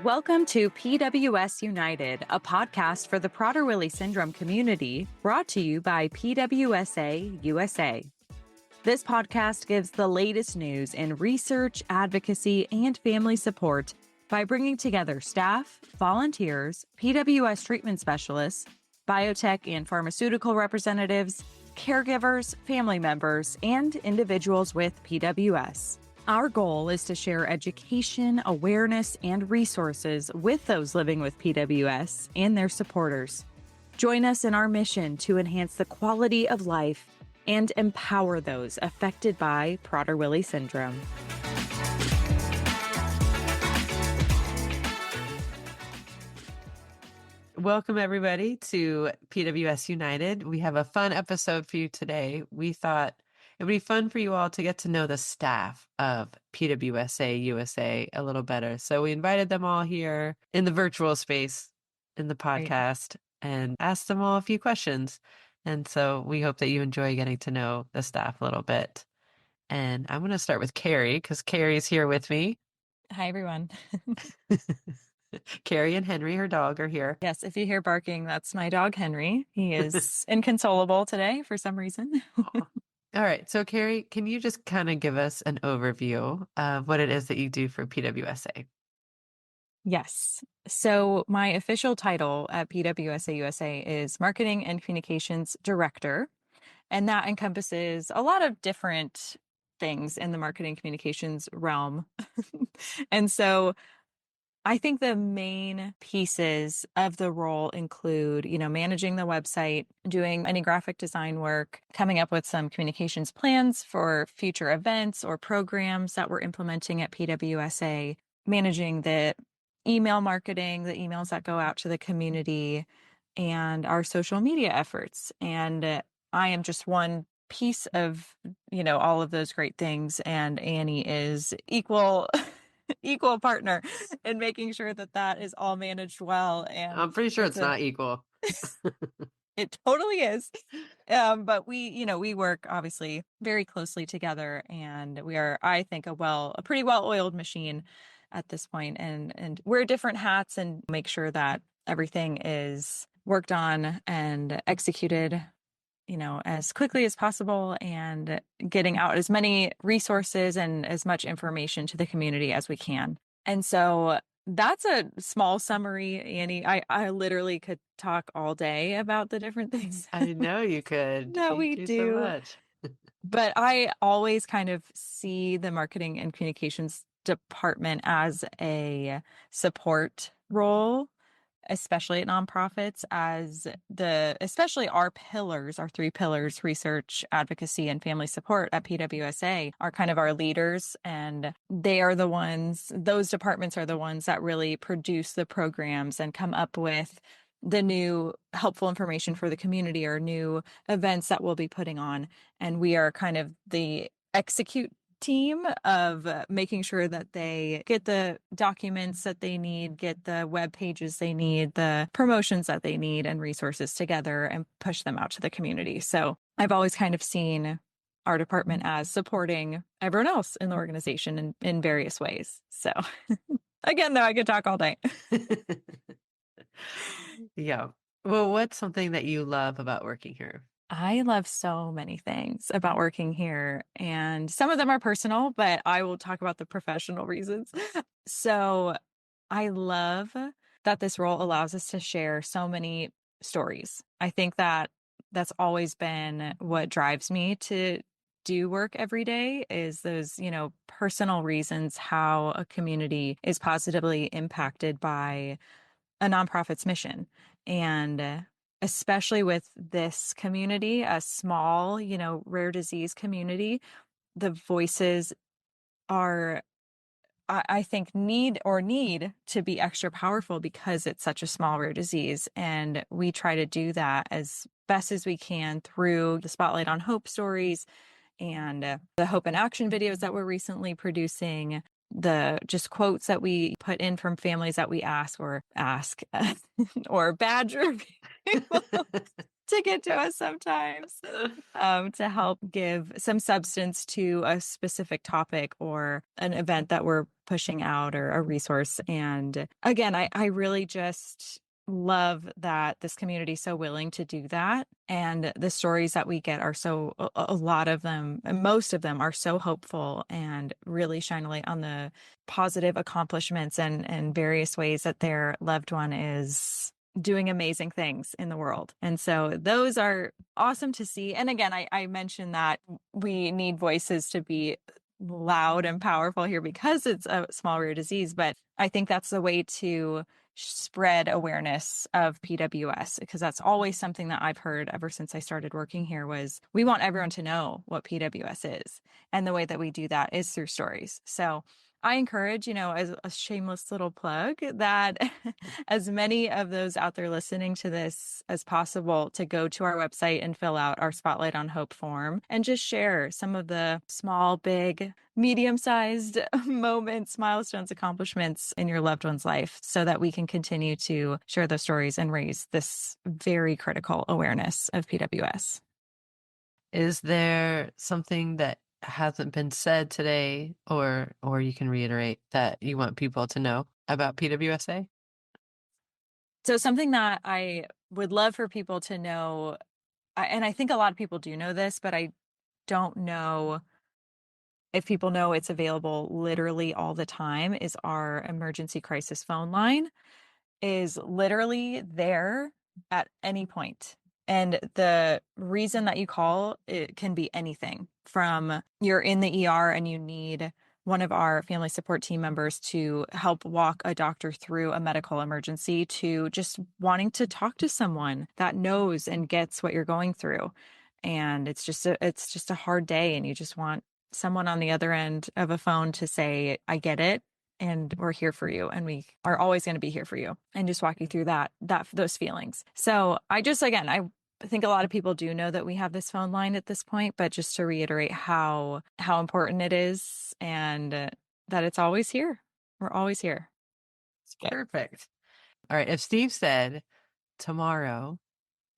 Welcome to PWS United, a podcast for the Prader-Willi syndrome community, brought to you by PWSA USA. This podcast gives the latest news in research, advocacy, and family support by bringing together staff, volunteers, PWS treatment specialists, biotech and pharmaceutical representatives, caregivers, family members, and individuals with PWS. Our goal is to share education, awareness, and resources with those living with PWS and their supporters. Join us in our mission to enhance the quality of life and empower those affected by Prader-Willi syndrome. Welcome, everybody, to PWS United. We have a fun episode for you today. We thought it would be fun for you all to get to know the staff of PWSA USA a little better. So we invited them all here in the virtual space in the podcast and asked them all a few questions. And so we hope that you enjoy getting to know the staff a little bit. And I'm going to start with Carrie because Carrie's here with me. Hi, everyone. Carrie and Henry, her dog, are here. Yes, if you hear barking, that's my dog, Henry. He is inconsolable today for some reason. All right. So, Carrie, can you just kind of give us an overview of what it is that you do for PWSA? Yes. So my official title at PWSA USA is Marketing and Communications Director. And that encompasses a lot of different things in the marketing communications realm. And so I think the main pieces of the role include, managing the website, doing any graphic design work, coming up with some communications plans for future events or programs that we're implementing at PWSA, managing the email marketing, the emails that go out to the community, and our social media efforts. And I am just one piece of, all of those great things. And Annie is equal partner in making sure that is all managed well. And I'm pretty sure it's not equal. It totally is. But we work obviously very closely together, and we are, I think, a pretty well-oiled machine at this point. And wear different hats and make sure that everything is worked on and executed as quickly as possible, and getting out as many resources and as much information to the community as we can. And so that's a small summary, Annie. I literally could talk all day about the different things. I know you could. that we do. So much. But I always kind of see the marketing and communications department as a support role, especially at nonprofits, especially our three pillars, research, advocacy, and family support at PWSA are kind of our leaders. And those departments are the ones that really produce the programs and come up with the new helpful information for the community or new events that we'll be putting on. And we are kind of the execute team of making sure that they get the documents that they need, get the web pages they need, the promotions that they need, and resources together and push them out to the community. So I've always kind of seen our department as supporting everyone else in the organization in various ways. So again, though, I could talk all day. Yeah. Well, what's something that you love about working here? I love so many things about working here, and some of them are personal, but I will talk about the professional reasons. So I love that this role allows us to share so many stories. I think that that's always been what drives me to do work every day, is those, personal reasons how a community is positively impacted by a nonprofit's mission. And especially with this community, a small, rare disease community, the voices are, I think, need to be extra powerful because it's such a small rare disease. And we try to do that as best as we can through the Spotlight on Hope stories and the Hope in Action videos that we're recently producing, the just quotes that we put in from families that we ask or badger people to get to us sometimes, to help give some substance to a specific topic or an event that we're pushing out or a resource. And again, I really just love that this community is so willing to do that. And the stories that we get are a lot of them, most of them are so hopeful and really shine a light on the positive accomplishments and various ways that their loved one is doing amazing things in the world. And so those are awesome to see. And again, I mentioned that we need voices to be loud and powerful here because it's a small rare disease, but I think that's the way to spread awareness of PWS, because that's always something that I've heard ever since I started working here was we want everyone to know what PWS is. And the way that we do that is through stories. So I encourage, as a shameless little plug, that as many of those out there listening to this as possible to go to our website and fill out our Spotlight on Hope form and just share some of the small, big, medium-sized moments, milestones, accomplishments in your loved one's life so that we can continue to share those stories and raise this very critical awareness of PWS. Is there something that hasn't been said today or you can reiterate that you want people to know about PWSA? So something that I would love for people to know, and I think a lot of people do know this, but I don't know if people know it's available literally all the time, is our emergency crisis phone line is literally there at any point. And the reason that you call, it can be anything from you're in the ER and you need one of our family support team members to help walk a doctor through a medical emergency to just wanting to talk to someone that knows and gets what you're going through. And it's just a hard day and you just want someone on the other end of a phone to say, I get it and we're here for you and we are always going to be here for you and just walk you through those feelings. So I think a lot of people do know that we have this phone line at this point, but just to reiterate how important it is and that it's always here. We're always here. Perfect. All right. If Steve said tomorrow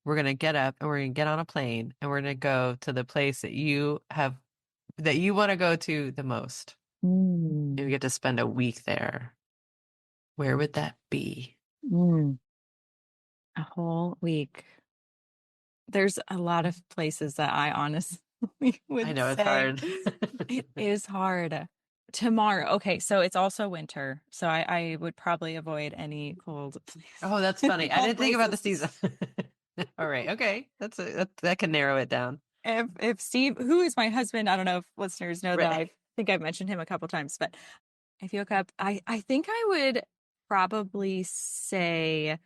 we're going to get up and we're going to get on a plane and we're going to go to the place that you want to go to the most, and we get to spend a week there, where would that be? A whole week. There's a lot of places that I honestly would I know it's say hard. it is hard. Tomorrow. Okay, so it's also winter. So I would probably avoid any cold. Oh, that's funny. I cold didn't think about the places. season. All right. Okay. That can narrow it down. If Steve, who is my husband, I don't know if listeners know that. Right. I think I've mentioned him a couple times, but if you look up, I think I would probably say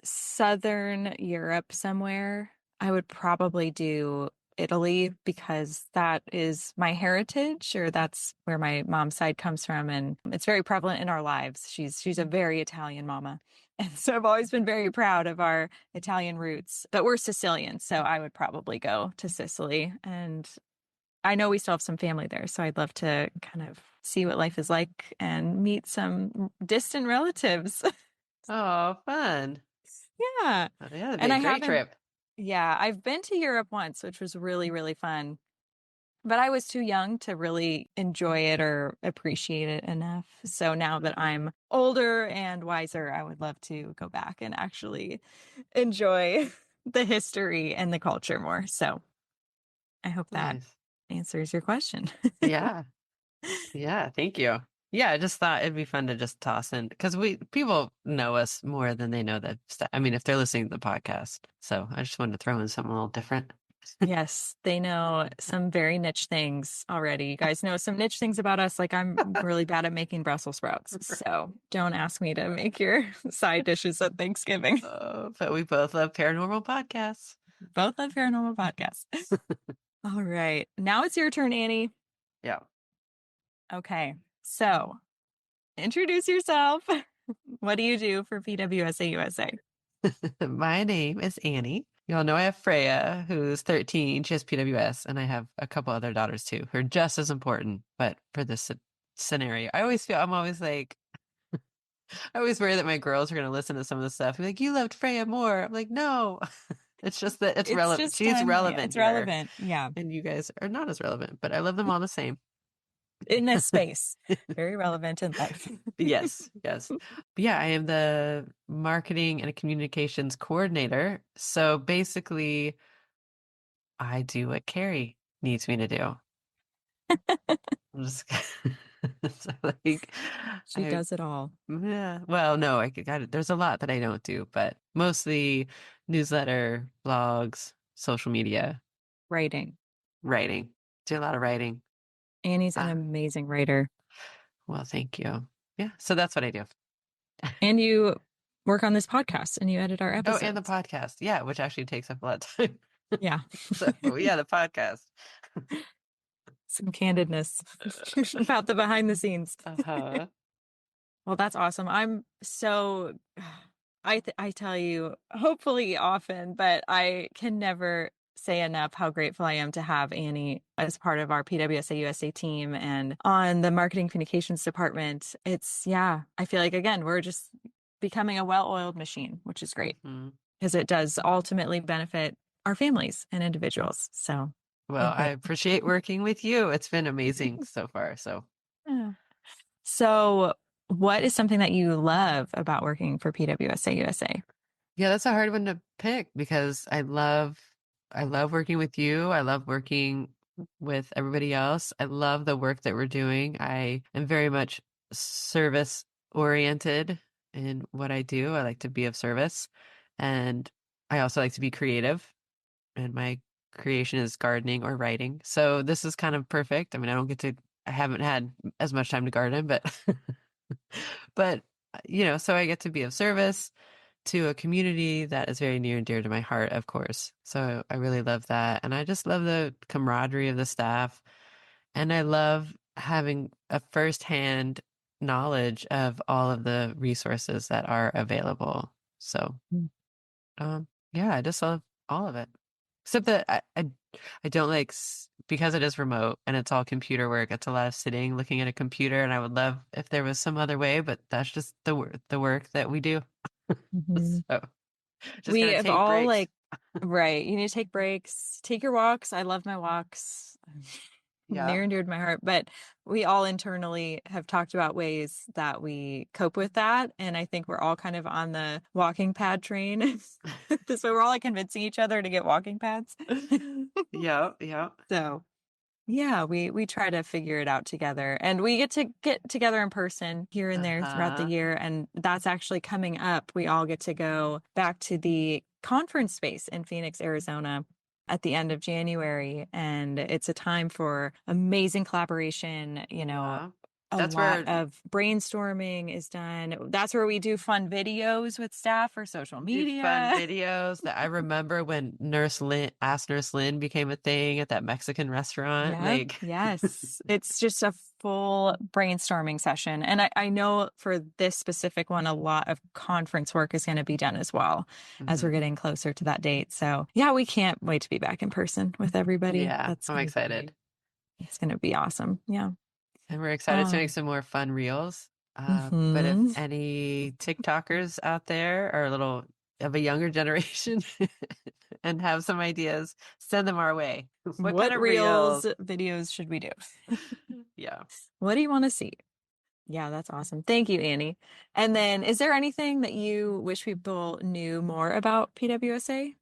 Southern Europe somewhere. I would probably do Italy because that is my heritage, or that's where my mom's side comes from, and it's very prevalent in our lives. She's a very Italian mama. And so I've always been very proud of our Italian roots, but we're Sicilian, so I would probably go to Sicily. And I know we still have some family there, so I'd love to kind of see what life is like and meet some distant relatives. Oh, fun. Yeah. Oh, yeah, that'd be And a I great haven't, trip. yeah, I've been to Europe once, which was really, really fun. But I was too young to really enjoy it or appreciate it enough. So now that I'm older and wiser, I would love to go back and actually enjoy the history and the culture more. So I hope that Nice. answers your question. Yeah. Yeah. Thank you. Yeah, I just thought it'd be fun to just toss in because people know us more than they know that stuff. I mean, if they're listening to the podcast. So I just wanted to throw in something a little different. Yes, they know some very niche things already. You guys know some niche things about us. Like I'm really bad at making Brussels sprouts. So don't ask me to make your side dishes at Thanksgiving. But we both love paranormal podcasts. Both love paranormal podcasts. All right. Now it's your turn, Annie. Yeah. Okay. So introduce yourself. What do you do for PWSA USA? My name is Annie. Y'all know I have Freya, who's 13. She has PWS, and I have a couple other daughters too, who are just as important, but for this scenario. I'm always like, I always worry that my girls are going to listen to some of the stuff. Be like, you loved Freya more. I'm like, no, it's just that it's It's relevant. just She's time. Yeah, relevant it's here, relevant. Yeah. and you guys are not as relevant, but I love them all the same. In this space. Very relevant in life. Yes, yes. But yeah, I am the marketing and communications coordinator. So basically, I do what Carrie needs me to do. I'm just so like She I does it all. yeah. Well, no, I got it. There's a lot that I don't do, but mostly newsletter, blogs, social media, Writing. writing. Do a lot of writing. Annie's an Ah, amazing writer. well, thank you. Yeah, so that's what I do. And you work on this podcast and you edit our Oh, and the episodes. podcast. Yeah, which actually takes up a lot of time. Yeah. So, yeah, the podcast. Some candidness about the behind the scenes. Uh-huh. Well, that's awesome. I'm so I tell you, hopefully often, but I can never say enough how grateful I am to have Annie as part of our PWSA USA team and on the marketing communications department. It's yeah, I feel like again, we're just becoming a well-oiled machine, which is great Hmm. because it does ultimately benefit our families and individuals. So Well, I I think. appreciate working with you. It's been amazing so far. So, Yeah. So, what is something that you love about working for PWSA USA? yeah, that's a hard one to pick because I love working with you. I love working with everybody else. I love the work that we're doing. I am very much service oriented in what I do. I like to be of service, and I also like to be creative, and my creation is gardening or writing. So this is kind of perfect. I mean, I haven't had as much time to garden, but but so I get to be of service to a community that is very near and dear to my heart, of course. So I really love that. And I just love the camaraderie of the staff. And I love having a firsthand knowledge of all of the resources that are available. So, yeah, I just love all of it. Except that I don't like, because it is remote and it's all computer work, it's a lot of sitting, looking at a computer. And I would love if there was some other way, but that's just the work that we do. Mhm. So. Just We gonna have take all breaks. like, right. You need to take breaks, take your walks. I love my walks. Yeah. Near and dear to my heart. But we all internally have talked about ways that we cope with that. And I think we're all kind of on the walking pad train. So we're all like convincing each other to get walking pads. Yeah, yeah. So yeah, we try to figure it out together. And we get together in person here and there throughout the Uh-huh. year. And that's actually coming up. We all get to go back to the conference space in Phoenix, Arizona at the end of January. And it's a time for amazing collaboration, Yeah. a That's lot where of brainstorming is done. That's where we do fun videos with staff for social do fun media. videos that I remember when Ask Nurse Lynn became a thing at that Mexican restaurant. Yep. Like, Yes. It's just a full brainstorming session. And I know for this specific one, a lot of conference work is going to be done as well as we're mhm. getting closer to that date. So yeah, we can't wait to be back in person with everybody. Yeah, That's I'm going to excited. it's going to be awesome. Yeah. And we're excited to make Um, some more fun reels. But if mhm. any TikTokers out there are a little of a younger generation and have some ideas, send them our way. What kind What of reels reels? videos should we do? Yeah. What do you want to see? Yeah, that's awesome. Thank you, Annie. And then is there anything that you wish people knew more about PWSA?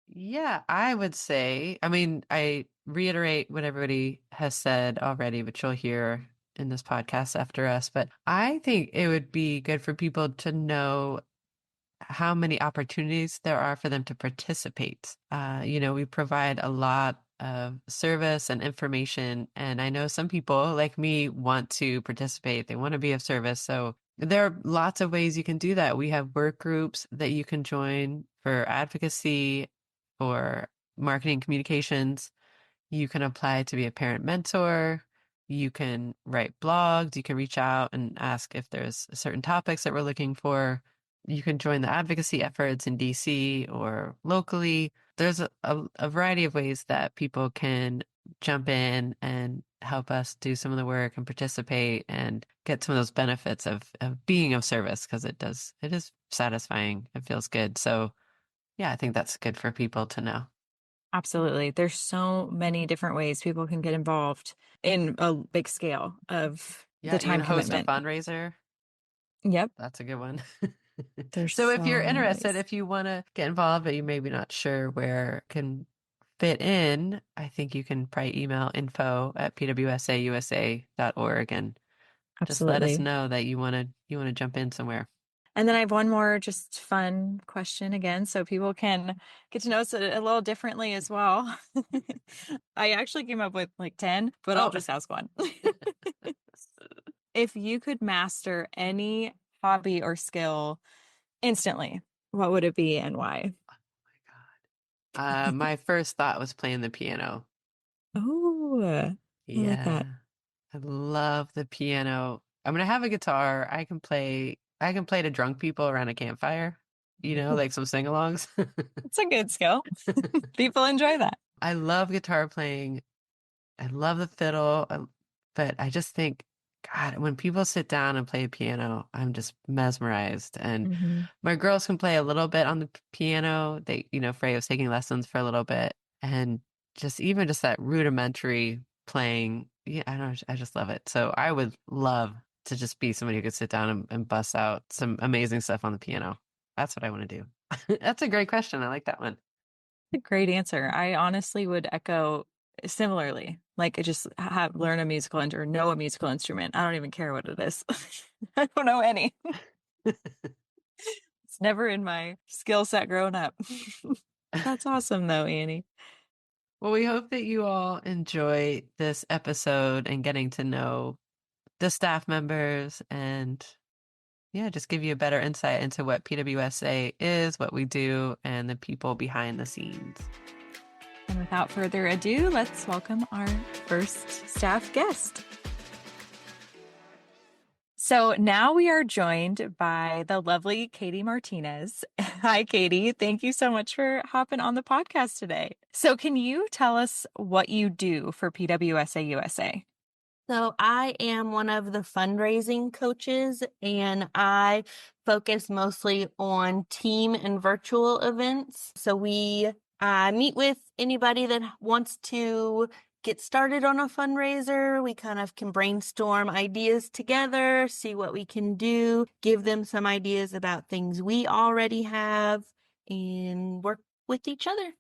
Yeah, I would say, I mean, I reiterate what everybody has said already, which you'll hear in this podcast after us, but I think it would be good for people to know how many opportunities there are for them to participate. We provide a lot of service and information, and I know some people like me want to participate. They want to be of service. So there are lots of ways you can do that. We have work groups that you can join for advocacy, for marketing communications. You can apply to be a parent mentor. You can write blogs. You can reach out and ask if there's certain topics that we're looking for. You can join the advocacy efforts in DC or locally. There's a variety of ways that people can jump in and help us do some of the work and participate and get some of those benefits of being of service because it is satisfying. It feels good. So yeah, I think that's good for people to know. Absolutely. There's so many different ways people can get involved in a big scale of the Yeah, even time host a commitment. fundraiser. Yep. That's a good one. There's So if you're so many interested, ways. if you want to get involved, but you maybe not sure where it can fit in, I think you can probably email info@pwsausa.org and just let us Absolutely. know that you want to jump in somewhere. And then I have one more just fun question again, so people can get to know us a little differently as well. I actually came up with like 10, but I'll Oh, just ask one. If you could master any hobby or skill instantly, what would it be and why? my first thought was playing the piano. Oh, I like that. Yeah, I love the piano. I'm gonna have a guitar. I can play to drunk people around a campfire, like some sing-alongs. It's a good skill. People enjoy that. I love guitar playing. I love the fiddle, but I just think, God, when people sit down and play piano, I'm just mesmerized. And Hmm. my girls can play a little bit on the piano. Frey was taking lessons for a little bit, and just that rudimentary playing. Yeah, I don't know, I just love it. So I would love to just be somebody who could sit down and bust out some amazing stuff on the piano. That's what I want to do. That's a great question. I like that one. A great answer. I honestly would echo similarly. Like, I just have learn a musical or know a musical instrument. I don't even care what it is. I don't know any. It's never in my skill set growing up. That's awesome, though, Annie. Well, we hope that you all enjoy this episode and getting to know the staff members and, yeah, just give you a better insight into what PWSA is, what we do, and the people behind the scenes. And without further ado, let's welcome our first staff guest. So now we are joined by the lovely Katie Martinez. Hi, Katie. Thank you so much for hopping on the podcast today. So, can you tell us what you do for PWSA USA? So I am one of the fundraising coaches, and I focus mostly on team and virtual events. So we meet with anybody that wants to get started on a fundraiser. We kind of can brainstorm ideas together, see what we can do, give them some ideas about things we already have, and work with each other.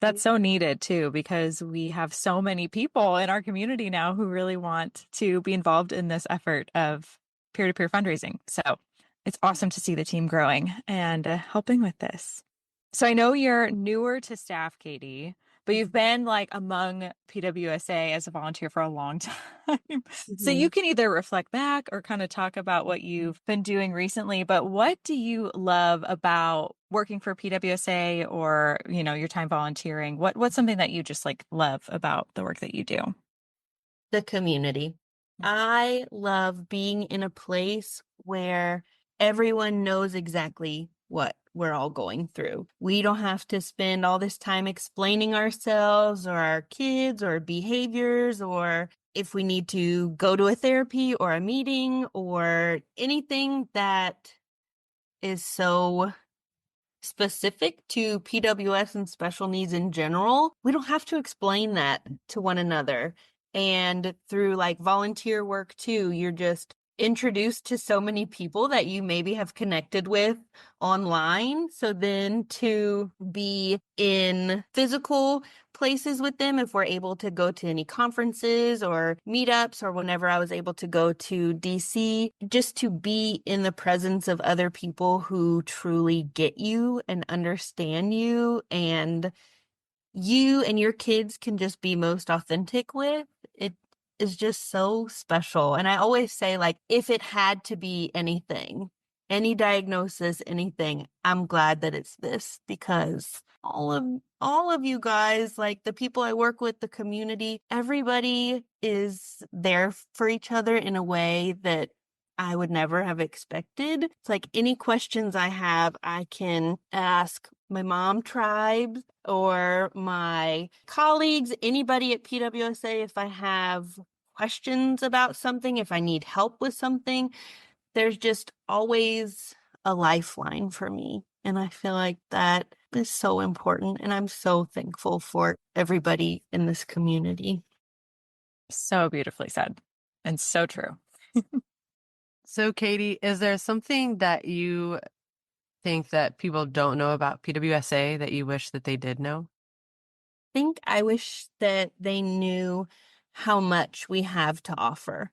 That's so needed too, because we have so many people in our community now who really want to be involved in this effort of peer-to-peer fundraising. So it's awesome to see the team growing and helping with this. So I know you're newer to staff, Katie, but you've been like among PWSA as a volunteer for a long time. So you can either reflect back or kind of talk about what you've been doing recently, but what do you love about working for PWSA or, your time volunteering? What's something that you just like love about the work that you do? The community. I love being in a place where everyone knows exactly what we're all going through. We don't have to spend all this time explaining ourselves or our kids or behaviors or if we need to go to a therapy or a meeting or anything that is so specific to PWS and special needs in general, we don't have to explain that to one another. And through like volunteer work too, you're just introduced to so many people that you maybe have connected with online. So then to be in physical places with them, if we're able to go to any conferences or meetups, or whenever I was able to go to DC, just to be in the presence of other people who truly get you and understand you, and you and your kids can just be most authentic with, it is just so special. And I always say, like, if it had to be anything, any diagnosis, anything, I'm glad that it's this, because all of you guys, like the people I work with, the community, everybody is there for each other in a way that I would never have expected. It's like any questions I have, I can ask my mom tribe or my colleagues, anybody at PWSA. If I have questions about something, if I need help with something, there's just always a lifeline for me. And I feel like that is so important. And I'm so thankful for everybody in this community. So beautifully said and so true. So, Katie, is there something that you think that people don't know about PWSA that you wish that they did know? Think I wish that they knew how much we have to offer.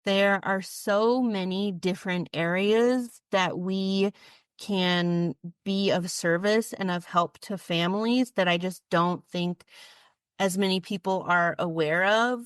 There are so many different areas that we can be of service and of help to families that I just don't think as many people are aware of.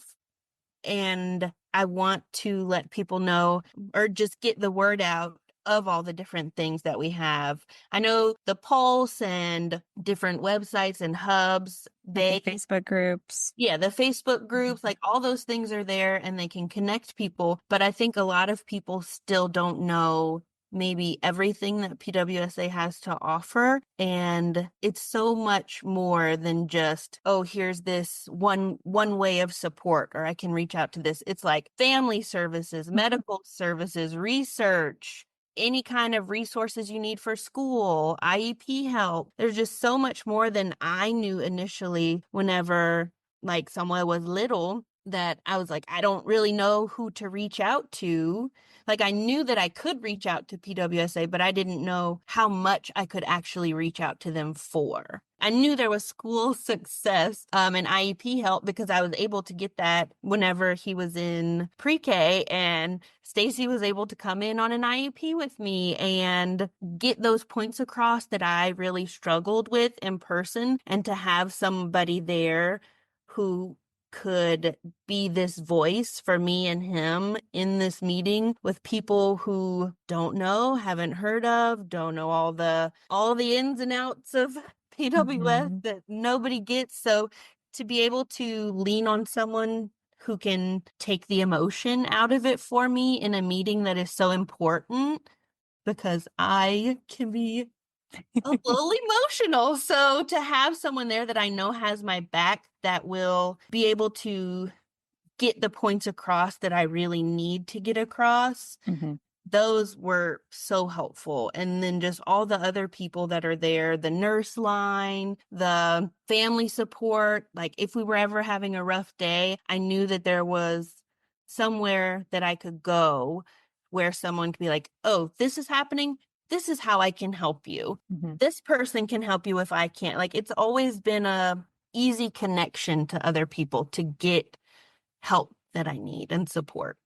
And I want to let people know or just get the word out of all the different things that we have. I know the Pulse and different websites and hubs, Like the Facebook groups. yeah, the Facebook groups, like all those things are there and they can connect people. But I think a lot of people still don't know maybe everything that PWSA has to offer. And it's so much more than just, oh, here's this one way of support, or I can reach out to this. It's like family services, medical services, research, any kind of resources you need for school, IEP help. There's just so much more than I knew initially whenever like someone was little, that I was like, I don't really know who to reach out to. Like I knew that I could reach out to PWSA, but I didn't know how much I could actually reach out to them for. I knew there was school success and IEP help because I was able to get that whenever he was in pre-K, and Stacy was able to come in on an IEP with me and get those points across that I really struggled with in person, and to have somebody there who could be this voice for me and him in this meeting with people who don't know, haven't heard of, don't know all the ins and outs of PWS that nobody gets. So to be able to lean on someone who can take the emotion out of it for me in a meeting that is so important, because I can be a little emotional. So to have someone there that I know has my back, that will be able to get the points across that I really need to get across, those were so helpful. And then just all the other people that are there, the nurse line, the family support. Like if we were ever having a rough day, I knew that there was somewhere that I could go where someone could be like, oh, this is happening. This is how I can help you. This person can help you if I can't. Like it's always been a easy connection to other people to get help that I need and support.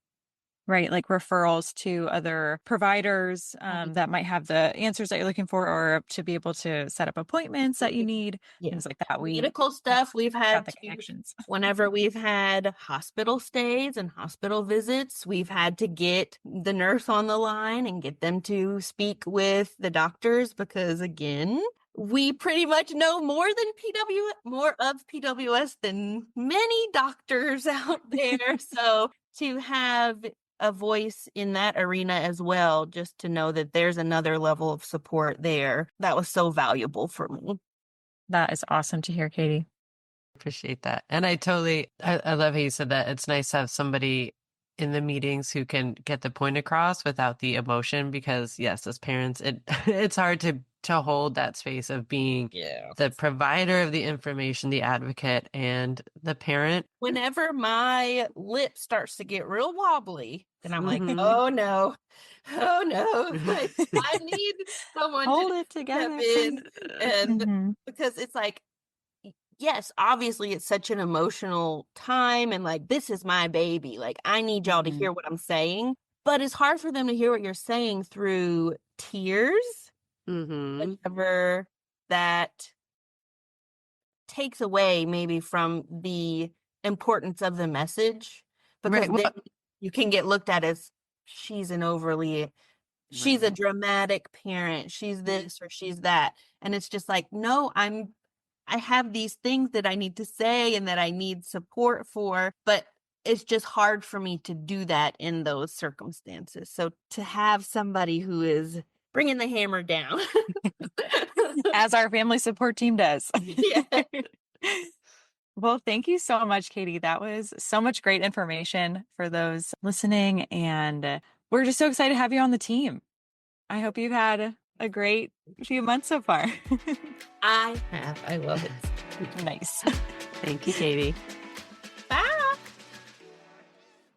Right, like referrals to other providers that might have the answers that you're looking for, or to be able to set up appointments that you need, things like that. Medical stuff we've got had the to, connections. whenever we've had hospital stays and hospital visits, we've had to get the nurse on the line and get them to speak with the doctors, because again, we pretty much know more of PWS than many doctors out there. So to have a voice in that arena as well, just to know that there's another level of support there, that was so valuable for me. That is awesome to hear, Katie. Appreciate that. And I love how you said that. It's nice to have somebody in the meetings who can get the point across without the emotion, because yes, as parents, it's hard to hold that space of being the provider of the information, the advocate, and the parent. Whenever my lip starts to get real wobbly, then I'm like, oh no, like, I need someone Hold to it step together. in. And because it's like, yes, obviously it's such an emotional time, and like, this is my baby. Like, I need y'all to hear what I'm saying, but it's hard for them to hear what you're saying through tears. Whenever that takes away maybe from the importance of the message, because Right. then you can get looked at as she's a dramatic parent, she's this or she's that. And it's just like, no, I have these things that I need to say and that I need support for, but it's just hard for me to do that in those circumstances. So to have somebody who is bringing the hammer down. As our family support team does. Yeah. Well, thank you so much, Katie. That was so much great information for those listening. And we're just so excited to have you on the team. I hope you've had a great few months so far. I have. I love it. Nice. Thank you, Katie. Bye.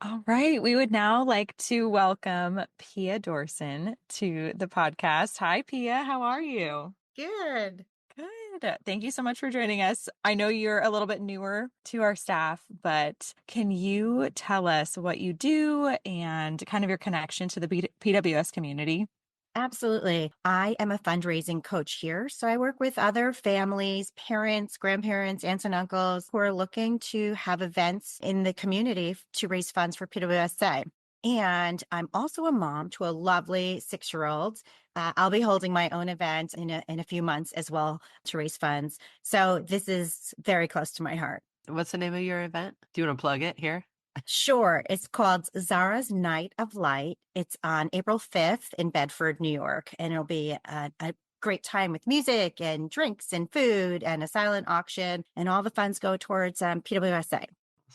All right. We would now like to welcome Pia Dorson to the podcast. Hi, Pia. How are you? Good. Good. Thank you so much for joining us. I know you're a little bit newer to our staff, but can you tell us what you do and kind of your connection to the PWS community? Absolutely. I am a fundraising coach here. So I work with other families, parents, grandparents, aunts, and uncles who are looking to have events in the community to raise funds for PWSA. And I'm also a mom to a lovely 6-year-old. I'll be holding my own event in a few months as well to raise funds. So this is very close to my heart. What's the name of your event? Do you want to plug it here? Sure. It's called Zara's Night of Light. It's on April 5th in Bedford, New York. And it'll be a great time with music and drinks and food and a silent auction. And all the funds go towards PWSA.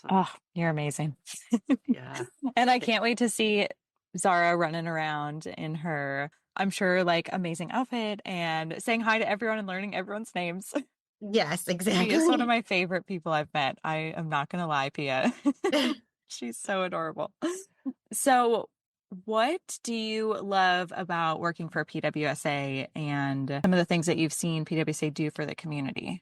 Oh, you're amazing. Yeah. And I can't wait to see Zara running around in her, I'm sure, like amazing outfit and saying hi to everyone and learning everyone's names. Yes, She is one of exactly. my favorite people I've met. I am not going to lie, Pia. She's so adorable. So, what do you love about working for PWSA and some of the things that you've seen PWSA do for the community?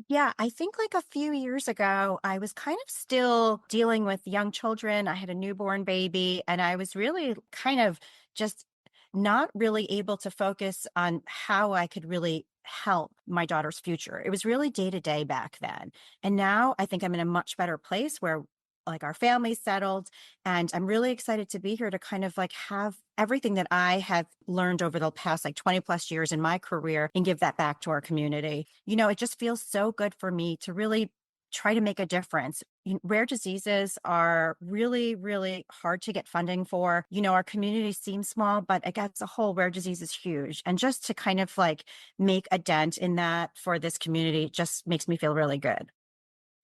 Yeah, I think like a few years ago, I was kind of still dealing with young children. I had a newborn baby, and I was really kind of just not really able to focus on how I could really help my daughter's future. It was really day to day back then. And now I think I'm in a much better place where like our family's settled, and I'm really excited to be here to kind of like have everything that I have learned over the past like 20 plus years in my career and give that back to our community. It just feels so good for me to really try to make a difference. Rare diseases are really, really hard to get funding for. Our community seems small, but as a whole, rare disease is huge. And just to kind of like make a dent in that for this community just makes me feel really good.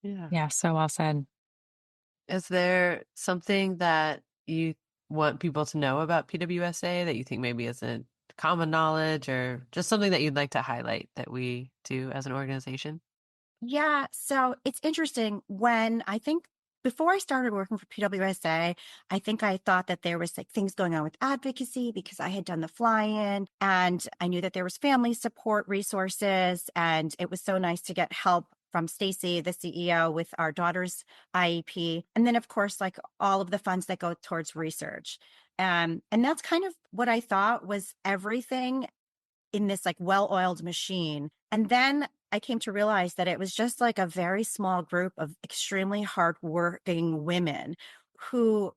Yeah. Yeah, so well said. Is there something that you want people to know about PWSA that you think maybe isn't common knowledge or just something that you'd like to highlight that we do as an organization? Yeah, so it's interesting when I think before I started working for PWSA, I think I thought that there was like things going on with advocacy because I had done the fly-in and I knew that there was family support resources and it was so nice to get help from Stacy, the CEO, with our daughter's IEP. And then of course, like all of the funds that go towards research. And that's kind of what I thought was everything in this like well-oiled machine. And then I came to realize that it was just like a very small group of extremely hardworking women who,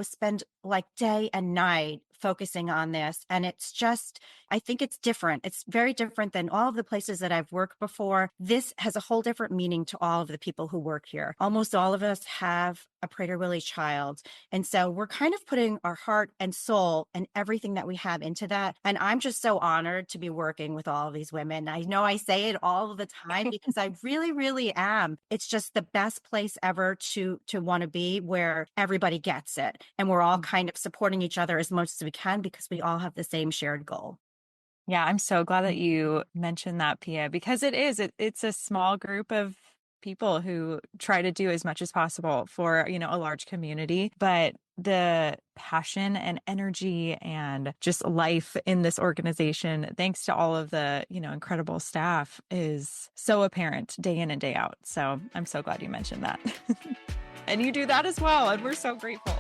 spend like day and night focusing on this. And it's just, I think it's different. It's very different than all of the places that I've worked before. This has a whole different meaning to all of the people who work here. Almost all of us have a Prader-Willi child. And so we're kind of putting our heart and soul and everything that we have into that. And I'm just so honored to be working with all of these women. I know I say it all of the time because I really, really am. It's just the best place ever to want to be where everybody gets it. And we're all kind of supporting each other as much as we can because we all have the same shared goal. Yeah, I'm so glad that you mentioned that, Pia, because it's a small group of people who try to do as much as possible for, a large community, but the passion and energy and just life in this organization, thanks to all of the, incredible staff, is so apparent day in and day out. So I'm so glad you mentioned that. And you do that as well, and we're so grateful.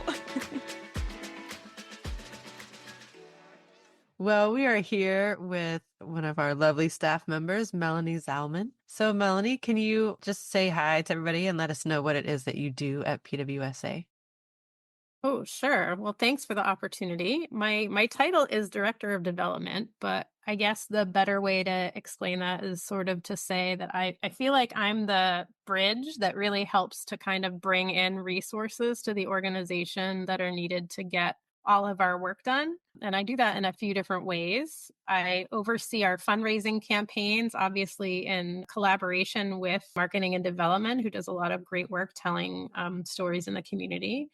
Well, we are here with one of our lovely staff members, Melanie Zalman. So, Melanie, can you just say hi to everybody and let us know what it is that you do at PWSA? Oh, sure. Well, thanks for the opportunity. My title is Director of Development, but I guess the better way to explain that is sort of to say that I feel like I'm the bridge that really helps to kind of bring in resources to the organization that are needed to get all of our work done. And I do that in a few different ways. I oversee our fundraising campaigns, obviously in collaboration with marketing and development, who does a lot of great work telling stories in the community.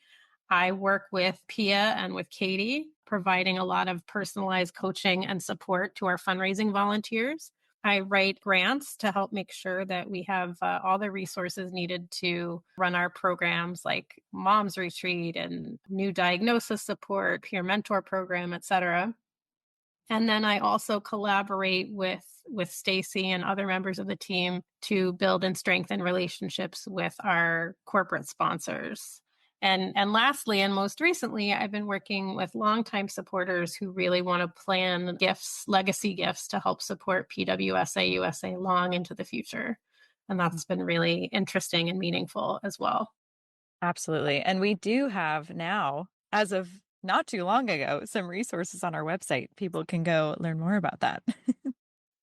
I work with Pia and with Katie, providing a lot of personalized coaching and support to our fundraising volunteers. I write grants to help make sure that we have all the resources needed to run our programs like Mom's Retreat and new diagnosis support, peer mentor program, et cetera. And then I also collaborate with Stacy and other members of the team to build and strengthen relationships with our corporate sponsors. And lastly, and most recently, I've been working with longtime supporters who really want to plan gifts, legacy gifts to help support PWSA USA long into the future. And that's been really interesting and meaningful as well. Absolutely. And we do have now, as of not too long ago, some resources on our website. People can go learn more about that.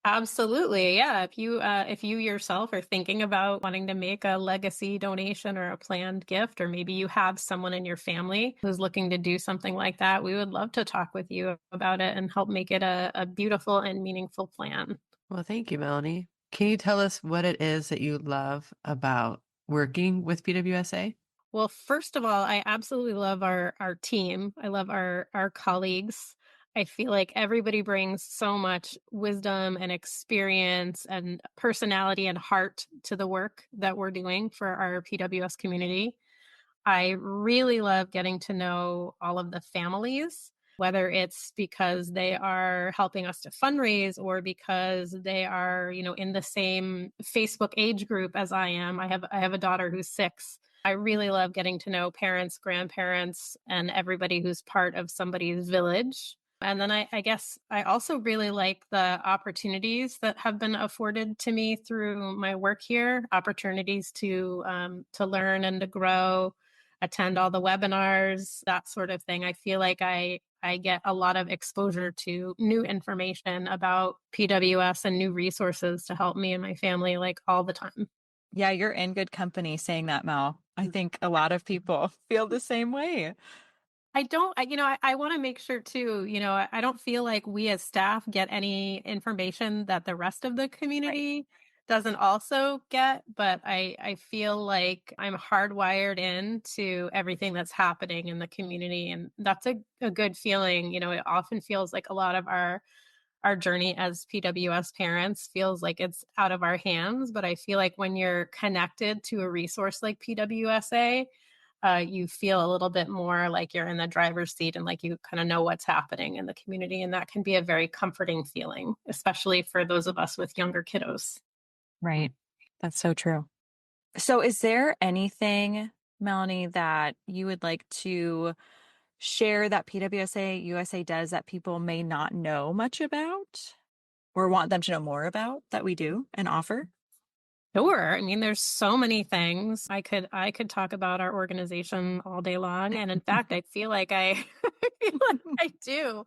Absolutely. Yeah. If you yourself are thinking about wanting to make a legacy donation or a planned gift, or maybe you have someone in your family who's looking to do something like that, we would love to talk with you about it and help make it a beautiful and meaningful plan. Well, thank you, Melanie. Can you tell us what it is that you love about working with PWSA? Well, first of all, I absolutely love our team. I love our colleagues. I feel like everybody brings so much wisdom and experience and personality and heart to the work that we're doing for our PWS community. I really love getting to know all of the families, whether it's because they are helping us to fundraise or because they are, in the same Facebook age group as I am. I have a daughter who's 6. I really love getting to know parents, grandparents, and everybody who's part of somebody's village. And then I guess I also really like the opportunities that have been afforded to me through my work here, opportunities to learn and to grow, attend all the webinars, that sort of thing. I feel like I get a lot of exposure to new information about PWS and new resources to help me and my family like all the time. Yeah, you're in good company saying that, Mel. I think a lot of people feel the same way. I want to make sure too, I don't feel like we as staff get any information that the rest of the community doesn't also get, but I feel like I'm hardwired into everything that's happening in the community. And that's a good feeling. It often feels like a lot of our journey as PWS parents feels like it's out of our hands. But I feel like when you're connected to a resource like PWSA, you feel a little bit more like you're in the driver's seat and like you kind of know what's happening in the community. And that can be a very comforting feeling, especially for those of us with younger kiddos. Right. That's so true. So is there anything, Melanie, that you would like to share that PWSA USA does that people may not know much about or want them to know more about that we do and offer? Sure. I mean, there's so many things I could talk about our organization all day long. And in fact, I feel like I do.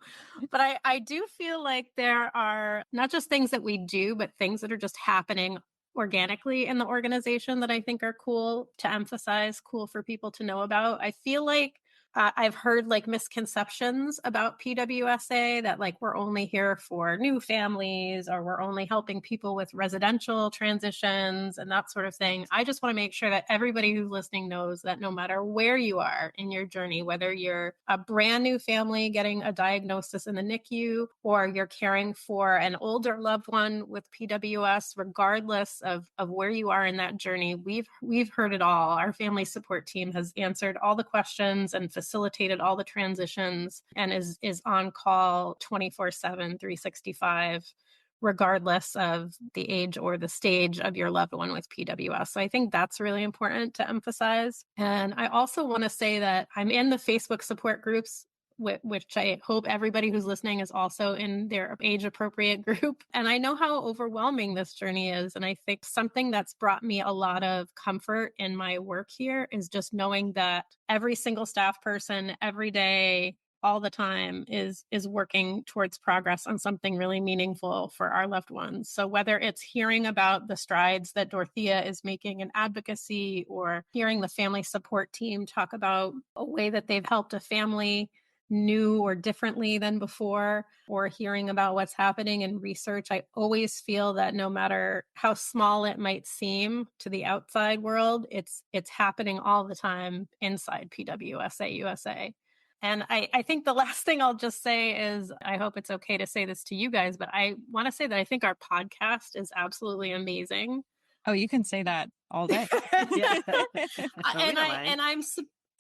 But I do feel like there are not just things that we do, but things that are just happening organically in the organization that I think are cool to emphasize, cool for people to know about. I feel like I've heard like misconceptions about PWSA that like we're only here for new families or we're only helping people with residential transitions and that sort of thing. I just want to make sure that everybody who's listening knows that no matter where you are in your journey, whether you're a brand new family getting a diagnosis in the NICU or you're caring for an older loved one with PWS, regardless of where you are in that journey, we've heard it all. Our family support team has answered all the questions and facilitated all the transitions and is on call 24/7, 365, regardless of the age or the stage of your loved one with PWS. So I think that's really important to emphasize. And I also want to say that I'm in the Facebook support groups, which I hope everybody who's listening is also in their age appropriate group. And I know how overwhelming this journey is. And I think something that's brought me a lot of comfort in my work here is just knowing that every single staff person every day, all the time is working towards progress on something really meaningful for our loved ones. So whether it's hearing about the strides that Dorothea is making in advocacy or hearing the family support team talk about a way that they've helped a family new or differently than before, or hearing about what's happening in research, I always feel that no matter how small it might seem to the outside world, it's happening all the time inside PWSA USA. And I think the last thing I'll just say is, I hope it's okay to say this to you guys, but I want to say that I think our podcast is absolutely amazing. Oh, you can say that all day. Yeah.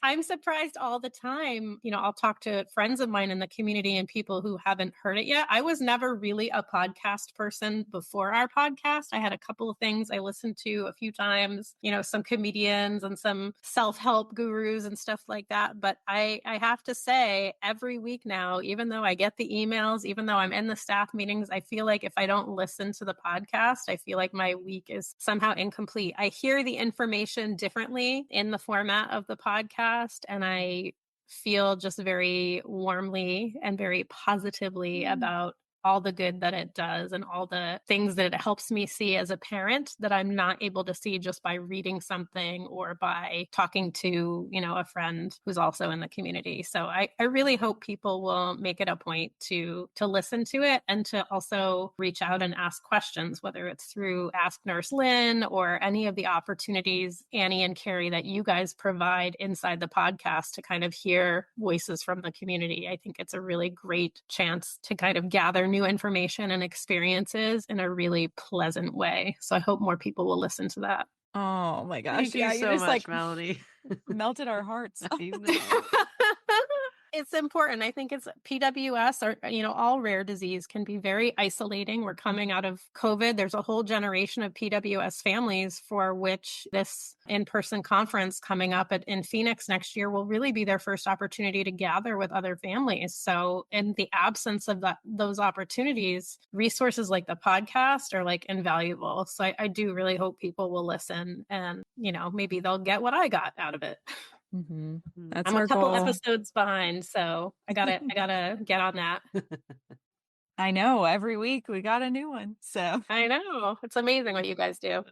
I'm surprised all the time. I'll talk to friends of mine in the community and people who haven't heard it yet. I was never really a podcast person before our podcast. I had a couple of things I listened to a few times, some comedians and some self-help gurus and stuff like that. But I have to say, every week now, even though I get the emails, even though I'm in the staff meetings, I feel like if I don't listen to the podcast, I feel like my week is somehow incomplete. I hear the information differently in the format of the podcast, and I feel just very warmly and very positively about all the good that it does and all the things that it helps me see as a parent that I'm not able to see just by reading something or by talking to, a friend who's also in the community. So I really hope people will make it a point to listen to it and to also reach out and ask questions, whether it's through Ask Nurse Lynn or any of the opportunities, Annie and Carrie, that you guys provide inside the podcast to kind of hear voices from the community. I think it's a really great chance to kind of gather new information and experiences in a really pleasant way. So I hope more people will listen to that. Oh my gosh. Thank you so just much, Melanie. melted our hearts. I know. It's important. I think it's PWS or, all rare disease can be very isolating. We're coming out of COVID. There's a whole generation of PWS families for which this in-person conference coming up in Phoenix next year will really be their first opportunity to gather with other families. So in the absence of those opportunities, resources like the podcast are like invaluable. So I do really hope people will listen and, maybe they'll get what I got out of it. Mm-hmm. That's I'm our a couple goal. episodes behind, so I gotta get on that. I know, every week we got a new one. So I know, it's amazing what you guys do.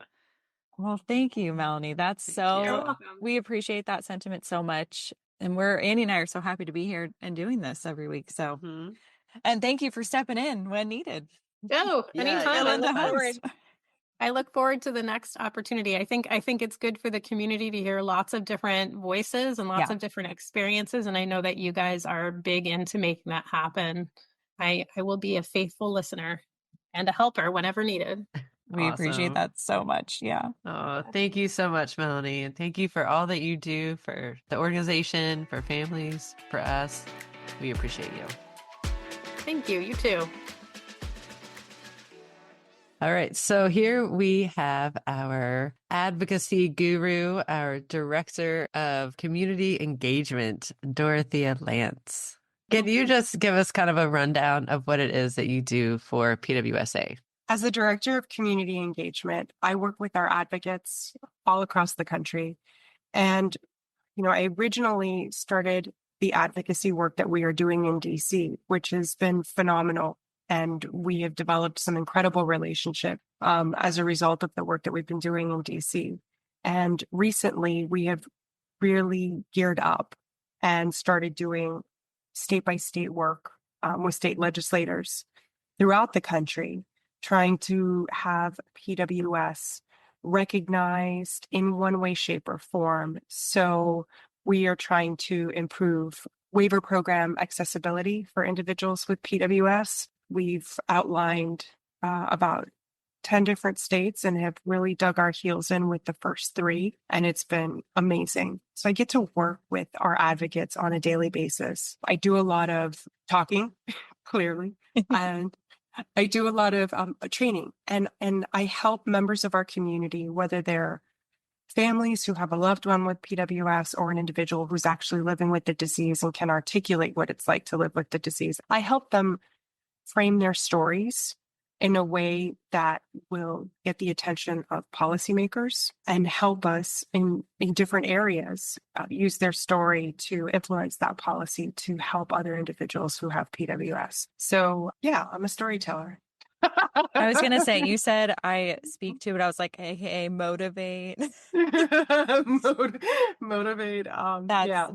well, thank you, Melanie. You're welcome. We appreciate that sentiment so much. And Annie and I are so happy to be here and doing this every week. So, and thank you for stepping in when needed. Oh, anytime. Yeah, I look forward to the next opportunity. I think it's good for the community to hear lots of different voices and lots of different experiences. And I know that you guys are big into making that happen. I will be a faithful listener and a helper whenever needed. We appreciate that so much. Yeah. Oh, thank you so much, Melanie. And thank you for all that you do for the organization, for families, for us. We appreciate you. Thank you. You too. All right. So here we have our advocacy guru, our director of community engagement, Dorothea Lance. Can you just give us kind of a rundown of what it is that you do for PWSA? As the director of community engagement, I work with our advocates all across the country. And, I originally started the advocacy work that we are doing in DC, which has been phenomenal. And we have developed some incredible relationship as a result of the work that we've been doing in DC. And recently, we have really geared up and started doing state-by-state work with state legislators throughout the country, trying to have PWS recognized in one way, shape, or form. So we are trying to improve waiver program accessibility for individuals with PWS. We've outlined about 10 different states and have really dug our heels in with the first 3, and it's been amazing. So I get to work with our advocates on a daily basis. I do a lot of talking, clearly, and I do a lot of training, and I help members of our community, whether they're families who have a loved one with PWS or an individual who's actually living with the disease and can articulate what it's like to live with the disease. I help them frame their stories in a way that will get the attention of policymakers and help us in different areas use their story to influence that policy to help other individuals who have PWS. So yeah, I'm a storyteller. I was going to say, you said I speak to it. I was like, AKA motivate. Motivate. That's yeah.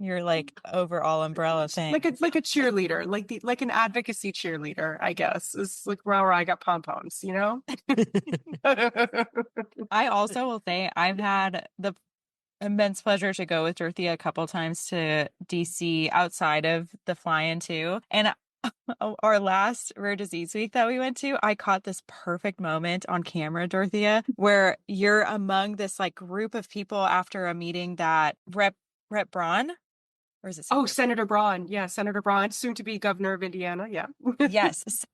Your like overall umbrella thing. Like a cheerleader, like an advocacy cheerleader, I guess. Is like where I got pom-poms, you know? I also will say I've had the immense pleasure to go with Dorothea a couple times to DC outside of the fly-in too. And our last rare disease week that we went to, I caught this perfect moment on camera, Dorothea, where you're among this like group of people after a meeting that Rep Braun, or is it Oh, Senator? Senator Braun. Yeah, Senator Braun, soon to be governor of Indiana. Yeah. Yes,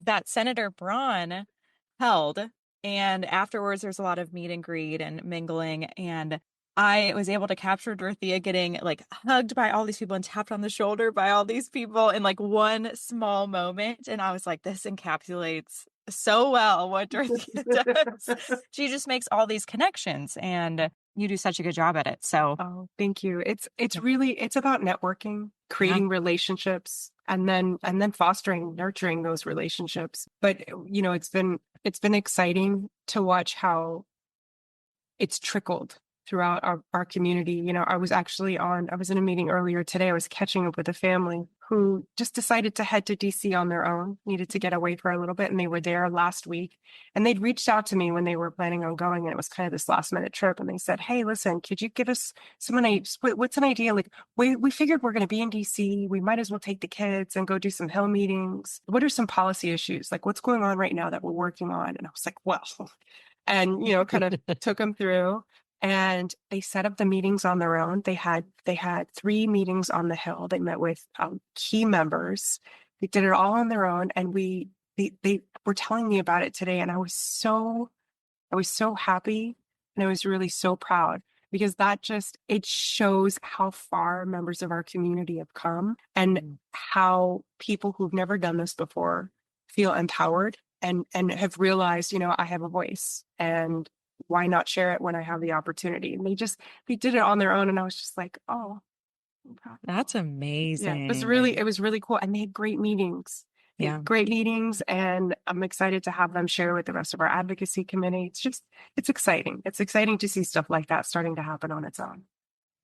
that Senator Braun held. And afterwards, there's a lot of meet and greet and mingling. And I was able to capture Dorothea getting like hugged by all these people and tapped on the shoulder by all these people in like one small moment. And I was like, this encapsulates so well what Dorothea does. She just makes all these connections and you do such a good job at it. So Oh, thank you. It's really it's about networking, creating relationships, and then fostering, nurturing those relationships. But you know, it's been exciting to watch how it's trickled throughout our community. You know, I was in a meeting earlier today. I was catching up with a family who just decided to head to DC on their own, needed to get away for a little bit. And they were there last week and they'd reached out to me when they were planning on going. And it was kind of this last minute trip. And they said, hey, listen, could you give us what's an idea? Like we figured we're going to be in DC. We might as well take the kids and go do some Hill meetings. What are some policy issues? Like what's going on right now that we're working on? And I was like, well, and, you know, kind of took them through and they set up the meetings on their own. They had 3 meetings on the Hill. They met with key members. They did it all on their own. And they were telling me about it today. And I was so happy and I was really so proud because it shows how far members of our community have come and how people who've never done this before feel empowered and have realized, you know, I have a voice and why not share it when I have the opportunity? And they did it on their own. And I was just like, oh, I'm proud of that's them. amazing. Yeah, it was really cool. And they had great meetings. Yeah. Great meetings. And I'm excited to have them share with the rest of our advocacy committee. It's exciting. It's exciting to see stuff like that starting to happen on its own.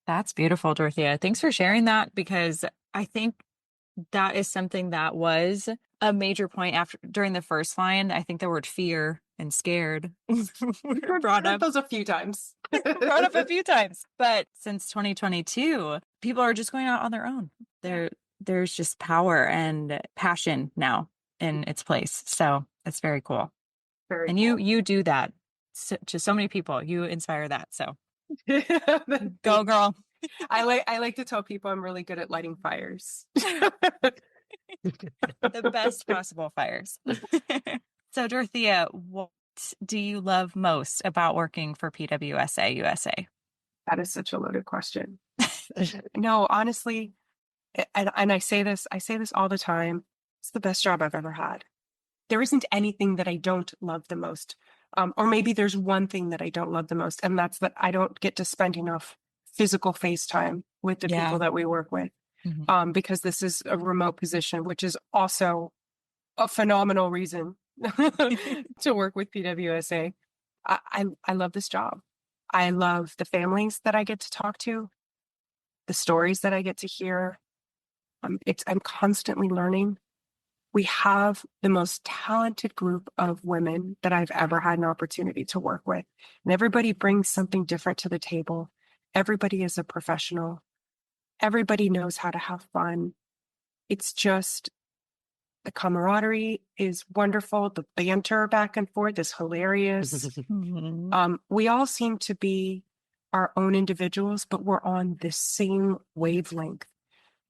That's beautiful, Dorothea. Thanks for sharing that because I think that is something that was a major point during the first line. I think the word fear and scared were brought up those a few times. brought up a few times. But since 2022, people are just going out on their own. There's just power and passion now in its place. So it's very cool. And Cool. you do that to so many people. You inspire that. So go, girl. I like to tell people I'm really good at lighting fires. The best possible fires. So, Dorothea, what do you love most about working for PWSA USA? That is such a loaded question. No, honestly, and I say this all the time. It's the best job I've ever had. There isn't anything that I don't love the most. Or maybe there's one thing that I don't love the most, and that's that I don't get to spend enough physical face time with the people that we work with. Mm-hmm. Because this is a remote position, which is also a phenomenal reason to work with PWSA. I love this job. I love the families that I get to talk to, the stories that I get to hear. I'm constantly learning. We have the most talented group of women that I've ever had an opportunity to work with. And everybody brings something different to the table. Everybody is a professional. Everybody knows how to have fun. It's just the camaraderie is wonderful. The banter back and forth is hilarious. Mm-hmm. We all seem to be our own individuals, but we're on the same wavelength.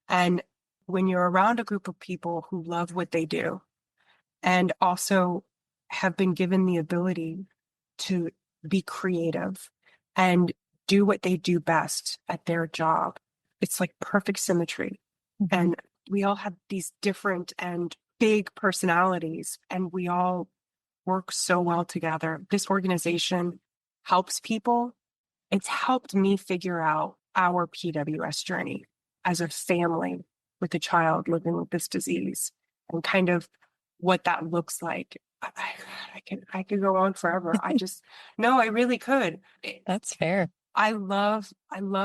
And when you're around a group of people who love what they do and also have been given the ability to be creative and do what they do best at their job, it's like perfect symmetry. Mm-hmm. And we all have these different and big personalities, and we all work so well together. This organization helps people. It's helped me figure out our PWS journey as a family with a child living with this disease and kind of what that looks like. I could go on forever. I really could. That's fair. I love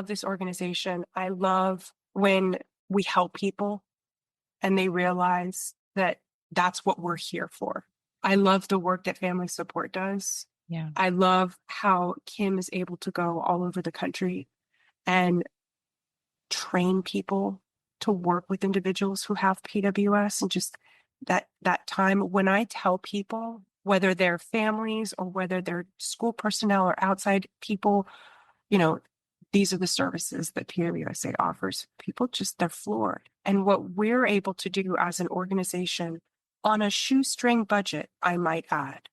this organization. I love when we help people and they realize that that's what we're here for. I love the work that family support does. Yeah. I love how Kim is able to go all over the country and train people to work with individuals who have PWS, and just that time when I tell people, whether they're families or whether they're school personnel or outside people, you know, these are the services that PWSA offers. People just, they're floored. And what we're able to do as an organization on a shoestring budget, I might add,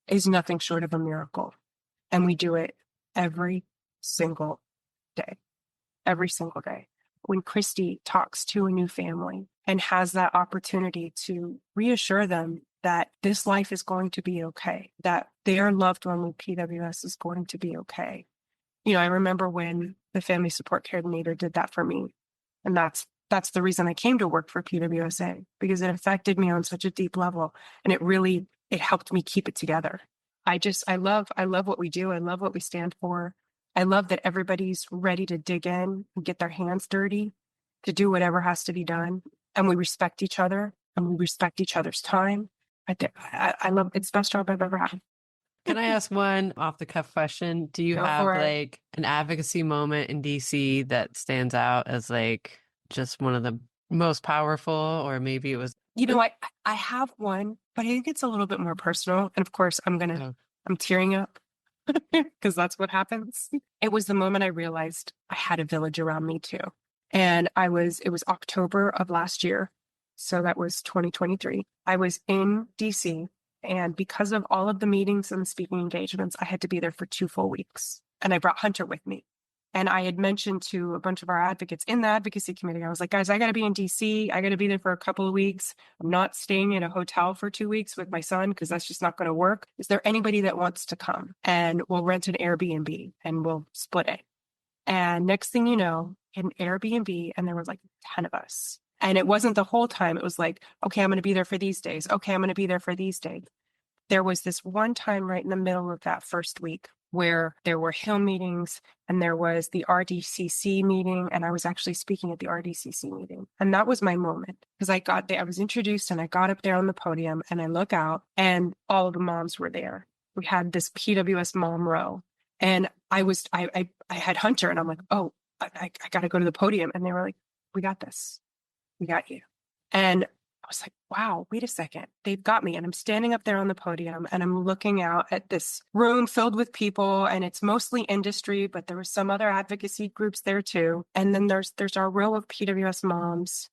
is nothing short of a miracle. And we do it every single day, every single day. When Christy talks to a new family and has that opportunity to reassure them that this life is going to be okay, that their loved one with PWS is going to be okay. You know, I remember when the family support coordinator did that for me. And that's the reason I came to work for PWSA, because it affected me on such a deep level. And it helped me keep it together. I love what we do. I love what we stand for. I love that everybody's ready to dig in and get their hands dirty to do whatever has to be done. And we respect each other and we respect each other's time. I love, it's the best job I've ever had. Can I ask one off the cuff question? Do you Go have for it. like an advocacy moment in DC that stands out as like just one of the most powerful, or maybe it was, You know, I have one, but I think it's a little bit more personal. And of course, I'm tearing up because that's what happens. It was the moment I realized I had a village around me too. And it was October of last year. So that was 2023. I was in DC, and because of all of the meetings and speaking engagements, I had to be there for 2 full weeks. And I brought Hunter with me. And I had mentioned to a bunch of our advocates in the advocacy committee, I was like, guys, I got to be in DC. I got to be there for a couple of weeks. I'm not staying in a hotel for 2 weeks with my son because that's just not going to work. Is there anybody that wants to come? And we'll rent an Airbnb and we'll split it. And next thing you know, an Airbnb, and there was like 10 of us. And it wasn't the whole time. It was like, okay, I'm going to be there for these days. Okay, I'm going to be there for these days. There was this one time right in the middle of that first week where there were Hill meetings and there was the RDCC meeting. And I was actually speaking at the RDCC meeting. And that was my moment because I got there, I was introduced and I got up there on the podium and I look out and all of the moms were there. We had this PWS mom row. And I had Hunter and I'm like, oh, I got to go to the podium. And they were like, we got this. We got you. And I was like, wow, wait a second. They've got me. And I'm standing up there on the podium and I'm looking out at this room filled with people, and it's mostly industry, but there were some other advocacy groups there too. And then there's our row of PWS moms,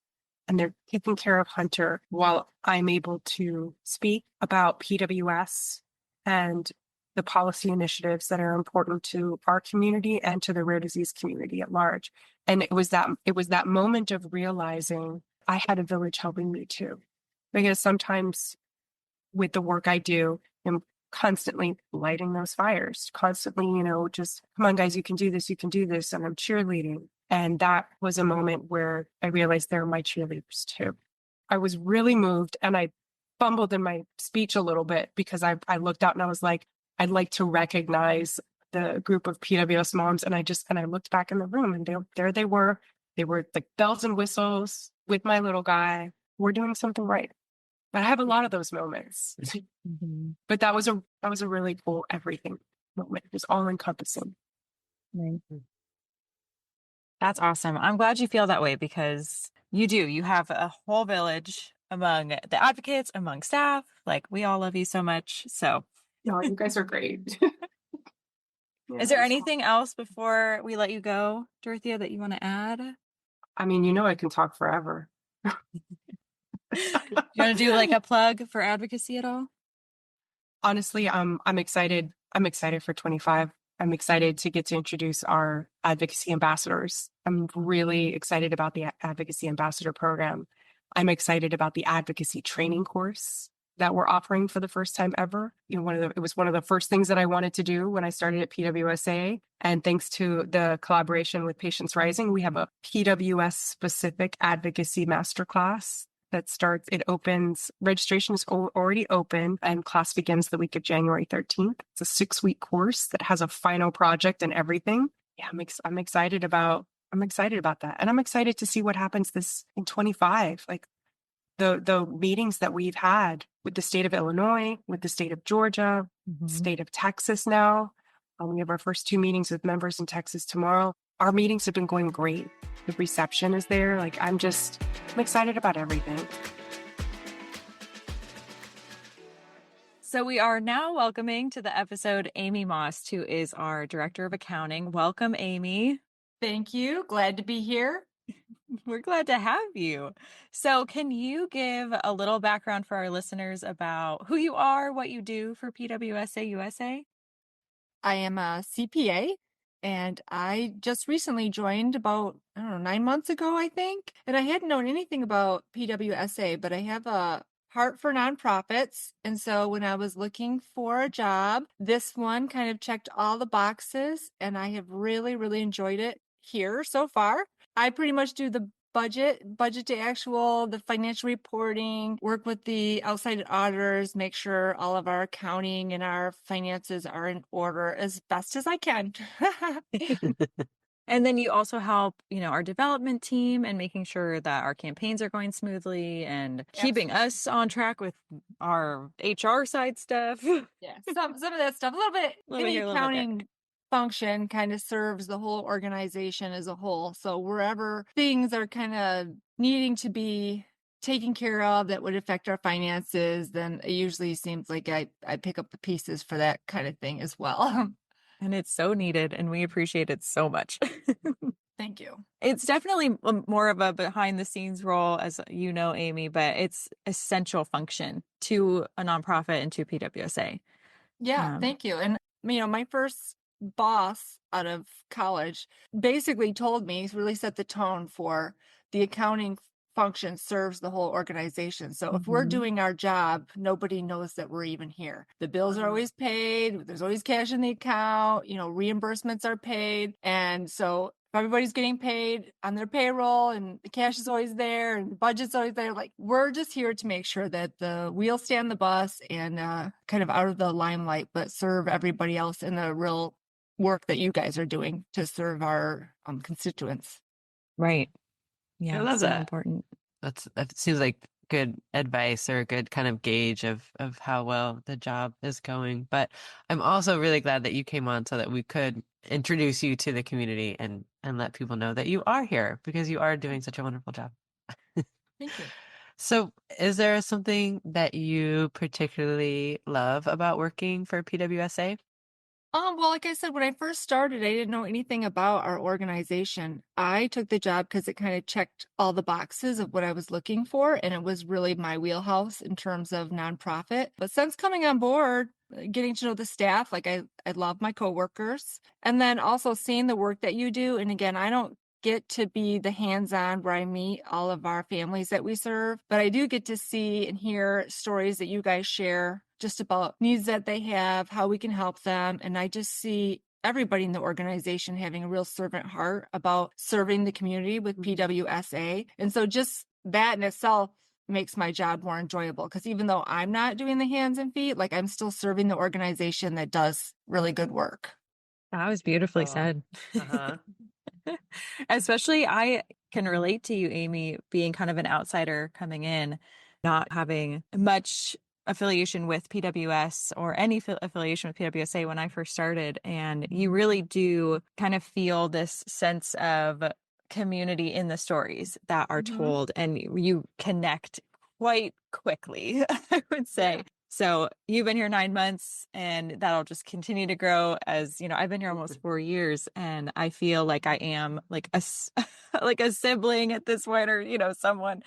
and they're taking care of Hunter while I'm able to speak about PWS and the policy initiatives that are important to our community and to the rare disease community at large. And it was that moment of realizing I had a village helping me too. Because sometimes with the work I do, I'm constantly lighting those fires, constantly, just come on, guys, you can do this, and I'm cheerleading. And that was a moment where I realized they're my cheerleaders too. I was really moved and I fumbled in my speech a little bit because I looked out and I was like, I'd like to recognize the group of PWS moms. And I looked back in the room and there they were. They were like bells and whistles with my little guy. We're doing something right. But I have a lot of those moments. But that was a really cool everything moment. It was all encompassing. Right. That's awesome. I'm glad you feel that way because you do. You have a whole village among the advocates, among staff. Like, we all love you so much. So, No, you guys are great. is there anything else before we let you go, Dorothea, that you want to add? I mean, I can talk forever. You want to do like a plug for advocacy at all? Honestly, I'm excited. I'm excited for 25. I'm excited to get to introduce our advocacy ambassadors. I'm really excited about the advocacy ambassador program. I'm excited about the advocacy training course that we're offering for the first time ever. It was one of the first things that I wanted to do when I started at PWSA. And thanks to the collaboration with Patients Rising, we have a PWS specific advocacy masterclass that starts, it opens, registration is already open and class begins the week of January 13th. It's a 6-week course that has a final project and everything. Yeah, I'm excited about that. And I'm excited to see what happens this in 25. Like the meetings that we've had with the state of Illinois, with the state of Georgia, state of Texas now. We have our first 2 meetings with members in Texas tomorrow. Our meetings have been going great. The reception is there. Like I'm excited about everything. So we are now welcoming to the episode Amy Moss, who is our Director of Accounting. Welcome, Amy. Thank you. Glad to be here. We're glad to have you. So can you give a little background for our listeners about who you are, what you do for PWSA USA? I am a CPA and I just recently joined about, 9 months ago, I think. And I hadn't known anything about PWSA, but I have a heart for nonprofits. And so when I was looking for a job, this one kind of checked all the boxes and I have really, really enjoyed it here so far. I pretty much do the budget to actual, the financial reporting, work with the outside auditors, make sure all of our accounting and our finances are in order as best as I can. And then you also help, our development team and making sure that our campaigns are going smoothly and keeping us on track with our HR side stuff. Yeah, some of that stuff, a little bit. Any here, a little bit there. accounting function kind of serves the whole organization as a whole. So wherever things are kind of needing to be taken care of that would affect our finances, then it usually seems like I pick up the pieces for that kind of thing as well. And it's so needed and we appreciate it so much. Thank you. It's definitely more of a behind the scenes role, as you know, Amy, but it's essential function to a nonprofit and to PWSA. Yeah, thank you. And, my first boss out of college basically told me, really set the tone for the accounting function serves the whole organization. So if we're doing our job, nobody knows that we're even here. The bills are always paid. There's always cash in the account, reimbursements are paid. And so if everybody's getting paid on their payroll and the cash is always there and the budget's always there, like we're just here to make sure that the wheels stay on the bus and kind of out of the limelight, but serve everybody else in the real work that you guys are doing to serve our constituents. Right. Yeah, I love so that. important. That seems like good advice or a good kind of gauge of how well the job is going. But I'm also really glad that you came on so that we could introduce you to the community and let people know that you are here because you are doing such a wonderful job. Thank you. So is there something that you particularly love about working for PWSA? Well, like I said, when I first started, I didn't know anything about our organization. I took the job because it kind of checked all the boxes of what I was looking for, and it was really my wheelhouse in terms of nonprofit. But since coming on board, getting to know the staff, like I love my coworkers, and then also seeing the work that you do. And again, I don't get to be the hands-on where I meet all of our families that we serve, but I do get to see and hear stories that you guys share just about needs that they have, how we can help them. And I just see everybody in the organization having a real servant heart about serving the community with PWSA. And so just that in itself makes my job more enjoyable because even though I'm not doing the hands and feet, like I'm still serving the organization that does really good work. That was beautifully said. Especially, I can relate to you, Amy, being kind of an outsider coming in, not having much affiliation with PWS or any affiliation with PWSA when I first started. And you really do kind of feel this sense of community in the stories that are told, and you connect quite quickly, I would say. Yeah. So you've been here 9 months and that'll just continue to grow as, I've been here almost 4 years and I feel like I am like like a sibling at this point or, someone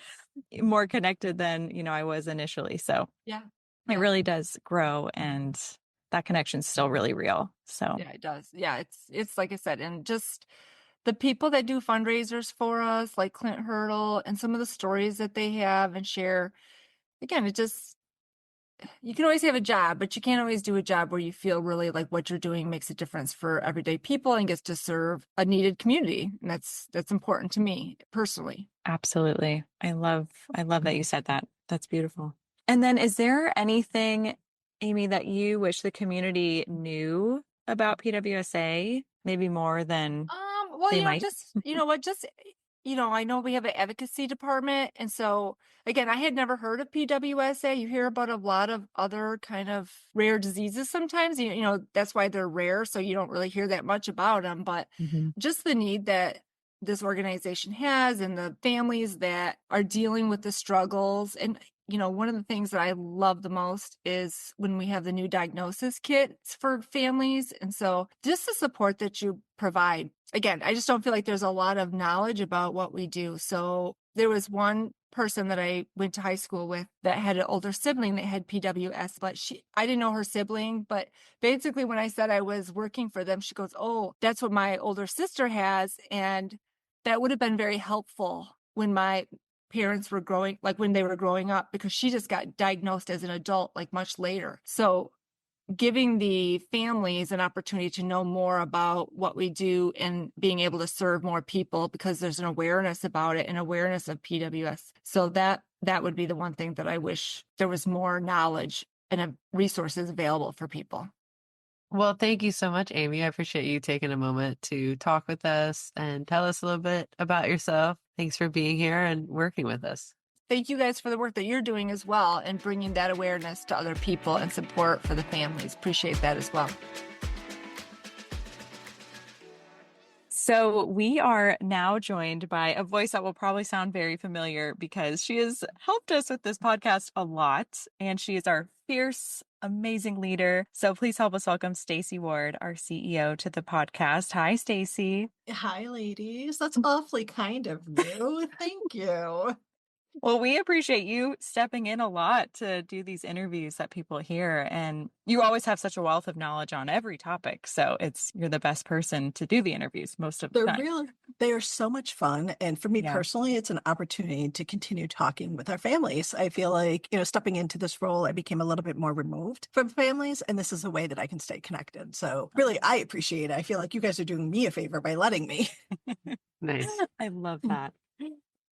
more connected than, I was initially. So yeah, it really does grow and that connection's still really real. So yeah, it does. Yeah, it's like I said, and just the people that do fundraisers for us, like Clint Hurdle, and some of the stories that they have and share. Again, you can always have a job, but you can't always do a job where you feel really like what you're doing makes a difference for everyday people and gets to serve a needed community. And that's important to me personally. Absolutely. I love that you said that. That's beautiful. And then is there anything, Amy, that you wish the community knew about PWSA, maybe more than Well, they might? I know we have an advocacy department. And so again, I had never heard of PWSA. You hear about a lot of other kind of rare diseases sometimes, that's why they're rare. So you don't really hear that much about them, but just the need that this organization has and the families that are dealing with the struggles. And, one of the things that I love the most is when we have the new diagnosis kits for families. And so just the support that you provide. Again, I just don't feel like there's a lot of knowledge about what we do. So there was one person that I went to high school with that had an older sibling that had PWS, but I didn't know her sibling. But basically when I said I was working for them, she goes, "Oh, that's what my older sister has." And that would have been very helpful when my parents were when they were growing up, because she just got diagnosed as an adult, like much later. So giving the families an opportunity to know more about what we do and being able to serve more people because there's an awareness about it and awareness of PWS. So that would be the one thing that I wish there was more knowledge and resources available for people. Well, thank you so much, Amy. I appreciate you taking a moment to talk with us and tell us a little bit about yourself. Thanks for being here and working with us. Thank you guys for the work that you're doing as well and bringing that awareness to other people and support for the families. Appreciate that as well. So we are now joined by a voice that will probably sound very familiar because she has helped us with this podcast a lot, and she is our fierce, amazing leader. So please help us welcome Stacy Ward, our CEO, to the podcast. Hi, Stacy. Hi, ladies. That's awfully kind of you. Thank you. Well, we appreciate you stepping in a lot to do these interviews that people hear. And you always have such a wealth of knowledge on every topic. So you're the best person to do the interviews most of the time. They are so much fun. And for me Yeah. personally, it's an opportunity to continue talking with our families. I feel like, stepping into this role, I became a little bit more removed from families. And this is a way that I can stay connected. So really, I appreciate it. I feel like you guys are doing me a favor by letting me. Nice. I love that.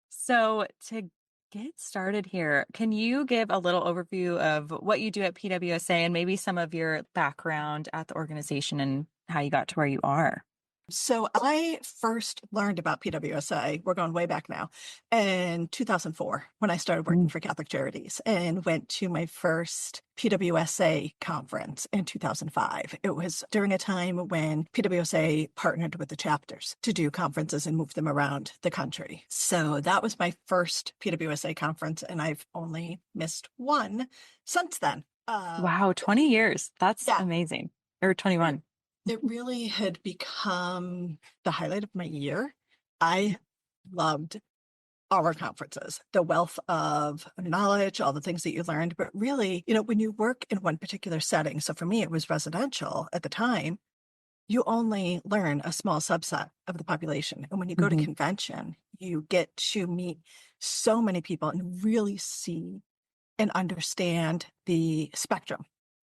So to get started here, can you give a little overview of what you do at PWSA and maybe some of your background at the organization and how you got to where you are? So I first learned about PWSA, we're going way back now, in 2004 when I started working for Catholic Charities and went to my first PWSA conference in 2005. It was during a time when PWSA partnered with the chapters to do conferences and move them around the country. So that was my first PWSA conference, and I've only missed one since then. Wow, 20 years. That's amazing. Or 21. It really had become the highlight of my year. I loved our conferences, the wealth of knowledge, all the things that you learned. But really, when you work in one particular setting, so for me, it was residential at the time, you only learn a small subset of the population. And when you go to convention, you get to meet so many people and really see and understand the spectrum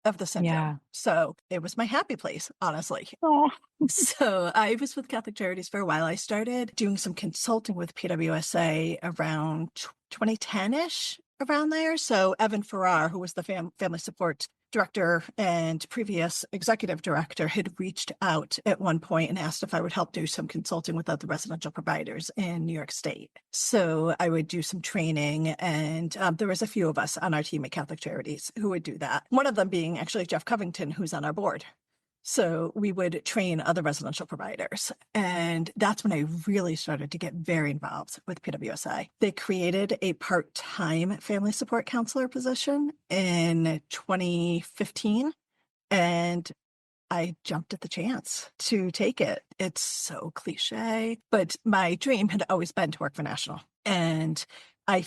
of the syndrome. Yeah. So it was my happy place, honestly. Oh. So I was with Catholic Charities for a while. I started doing some consulting with PWSA around 2010-ish, around there. So Evan Farrar, who was the family support director and previous executive director, had reached out at one point and asked if I would help do some consulting with other residential providers in New York State. So I would do some training, and there was a few of us on our team at Catholic Charities who would do that. One of them being actually Jeff Covington, who's on our board. So we would train other residential providers. And that's when I really started to get very involved with PWSA. They created a part-time family support counselor position in 2015. And I jumped at the chance to take it. It's so cliche, but my dream had always been to work for National. And I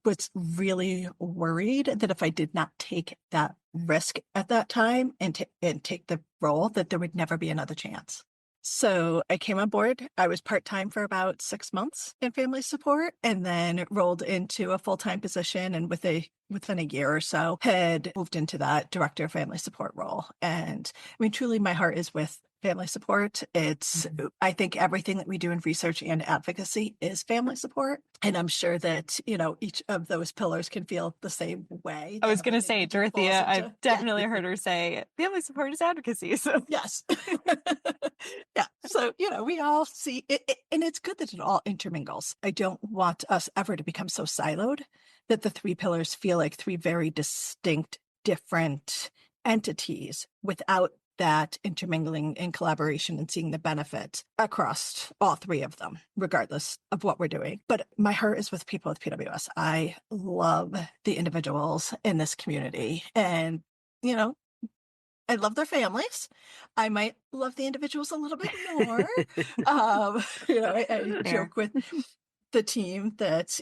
was really worried that if I did not take that risk at that time and take the role, that there would never be another chance. So I came on board. I was part-time for about 6 months in family support and then rolled into a full-time position. And within a year or so, had moved into that director of family support role. And I mean, truly, my heart is with family support. I think everything that we do in research and advocacy is family support. And I'm sure that, each of those pillars can feel the same way. I was going to say, Dorothea, I've Yeah. definitely heard her say family support is advocacy. So Yes. Yeah. So, we all see it, and it's good that it all intermingles. I don't want us ever to become so siloed that the three pillars feel like three very distinct, different entities without that intermingling and collaboration and seeing the benefit across all three of them, regardless of what we're doing. But my heart is with people with PWS. I love the individuals in this community, and, I love their families. I might love the individuals a little bit more. I Fair. joke with the team that,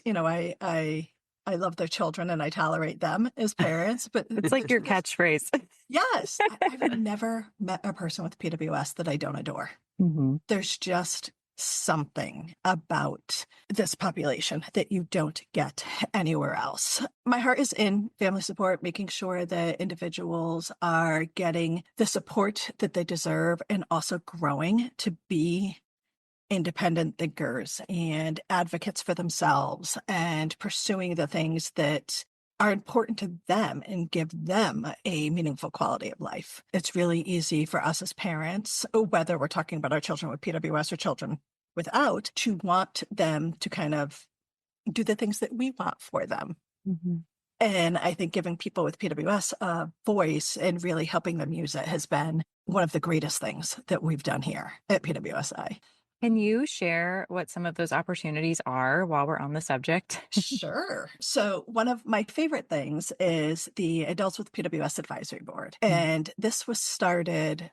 I love their children and I tolerate them as parents, but It's like your catchphrase. yes, I've never met a person with PWS that I don't adore. Mm-hmm. There's just something about this population that you don't get anywhere else. My heart is in family support, making sure that individuals are getting the support that they deserve and also growing to be independent thinkers and advocates for themselves and pursuing the things that are important to them and give them a meaningful quality of life. It's really easy for us as parents, whether we're talking about our children with PWS or children without, to want them to kind of do the things that we want for them. Mm-hmm. And I think giving people with PWS a voice and really helping them use it has been one of the greatest things that we've done here at PWSA. Can you share what some of those opportunities are while we're on the subject? Sure. So one of my favorite things is the Adults with PWS Advisory Board. And this was started,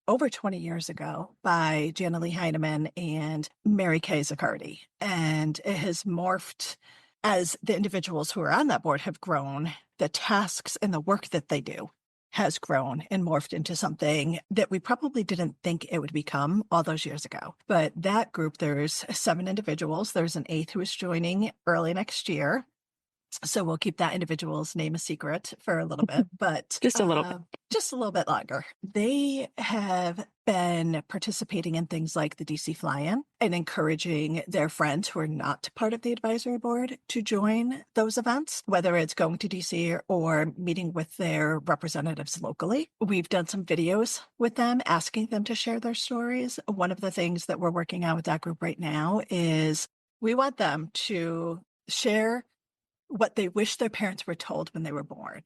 over 20 years ago by Jana Lee Heineman and Mary Kay Zaccardi. And it has morphed as the individuals who are on that board have grown, the tasks and the work that they do has grown and morphed into something that we probably didn't think it would become all those years ago. But that group, there's 7 individuals. There's an 8th who is joining early next year. So we'll keep that individual's name a secret for a little bit, but Just a little bit. Just a little bit longer. They have been participating in things like the DC Fly-In and encouraging their friends who are not part of the advisory board to join those events, whether it's going to DC or meeting with their representatives locally. We've done some videos with them, asking them to share their stories. One of the things that we're working on with that group right now is we want them to share what they wish their parents were told when they were born,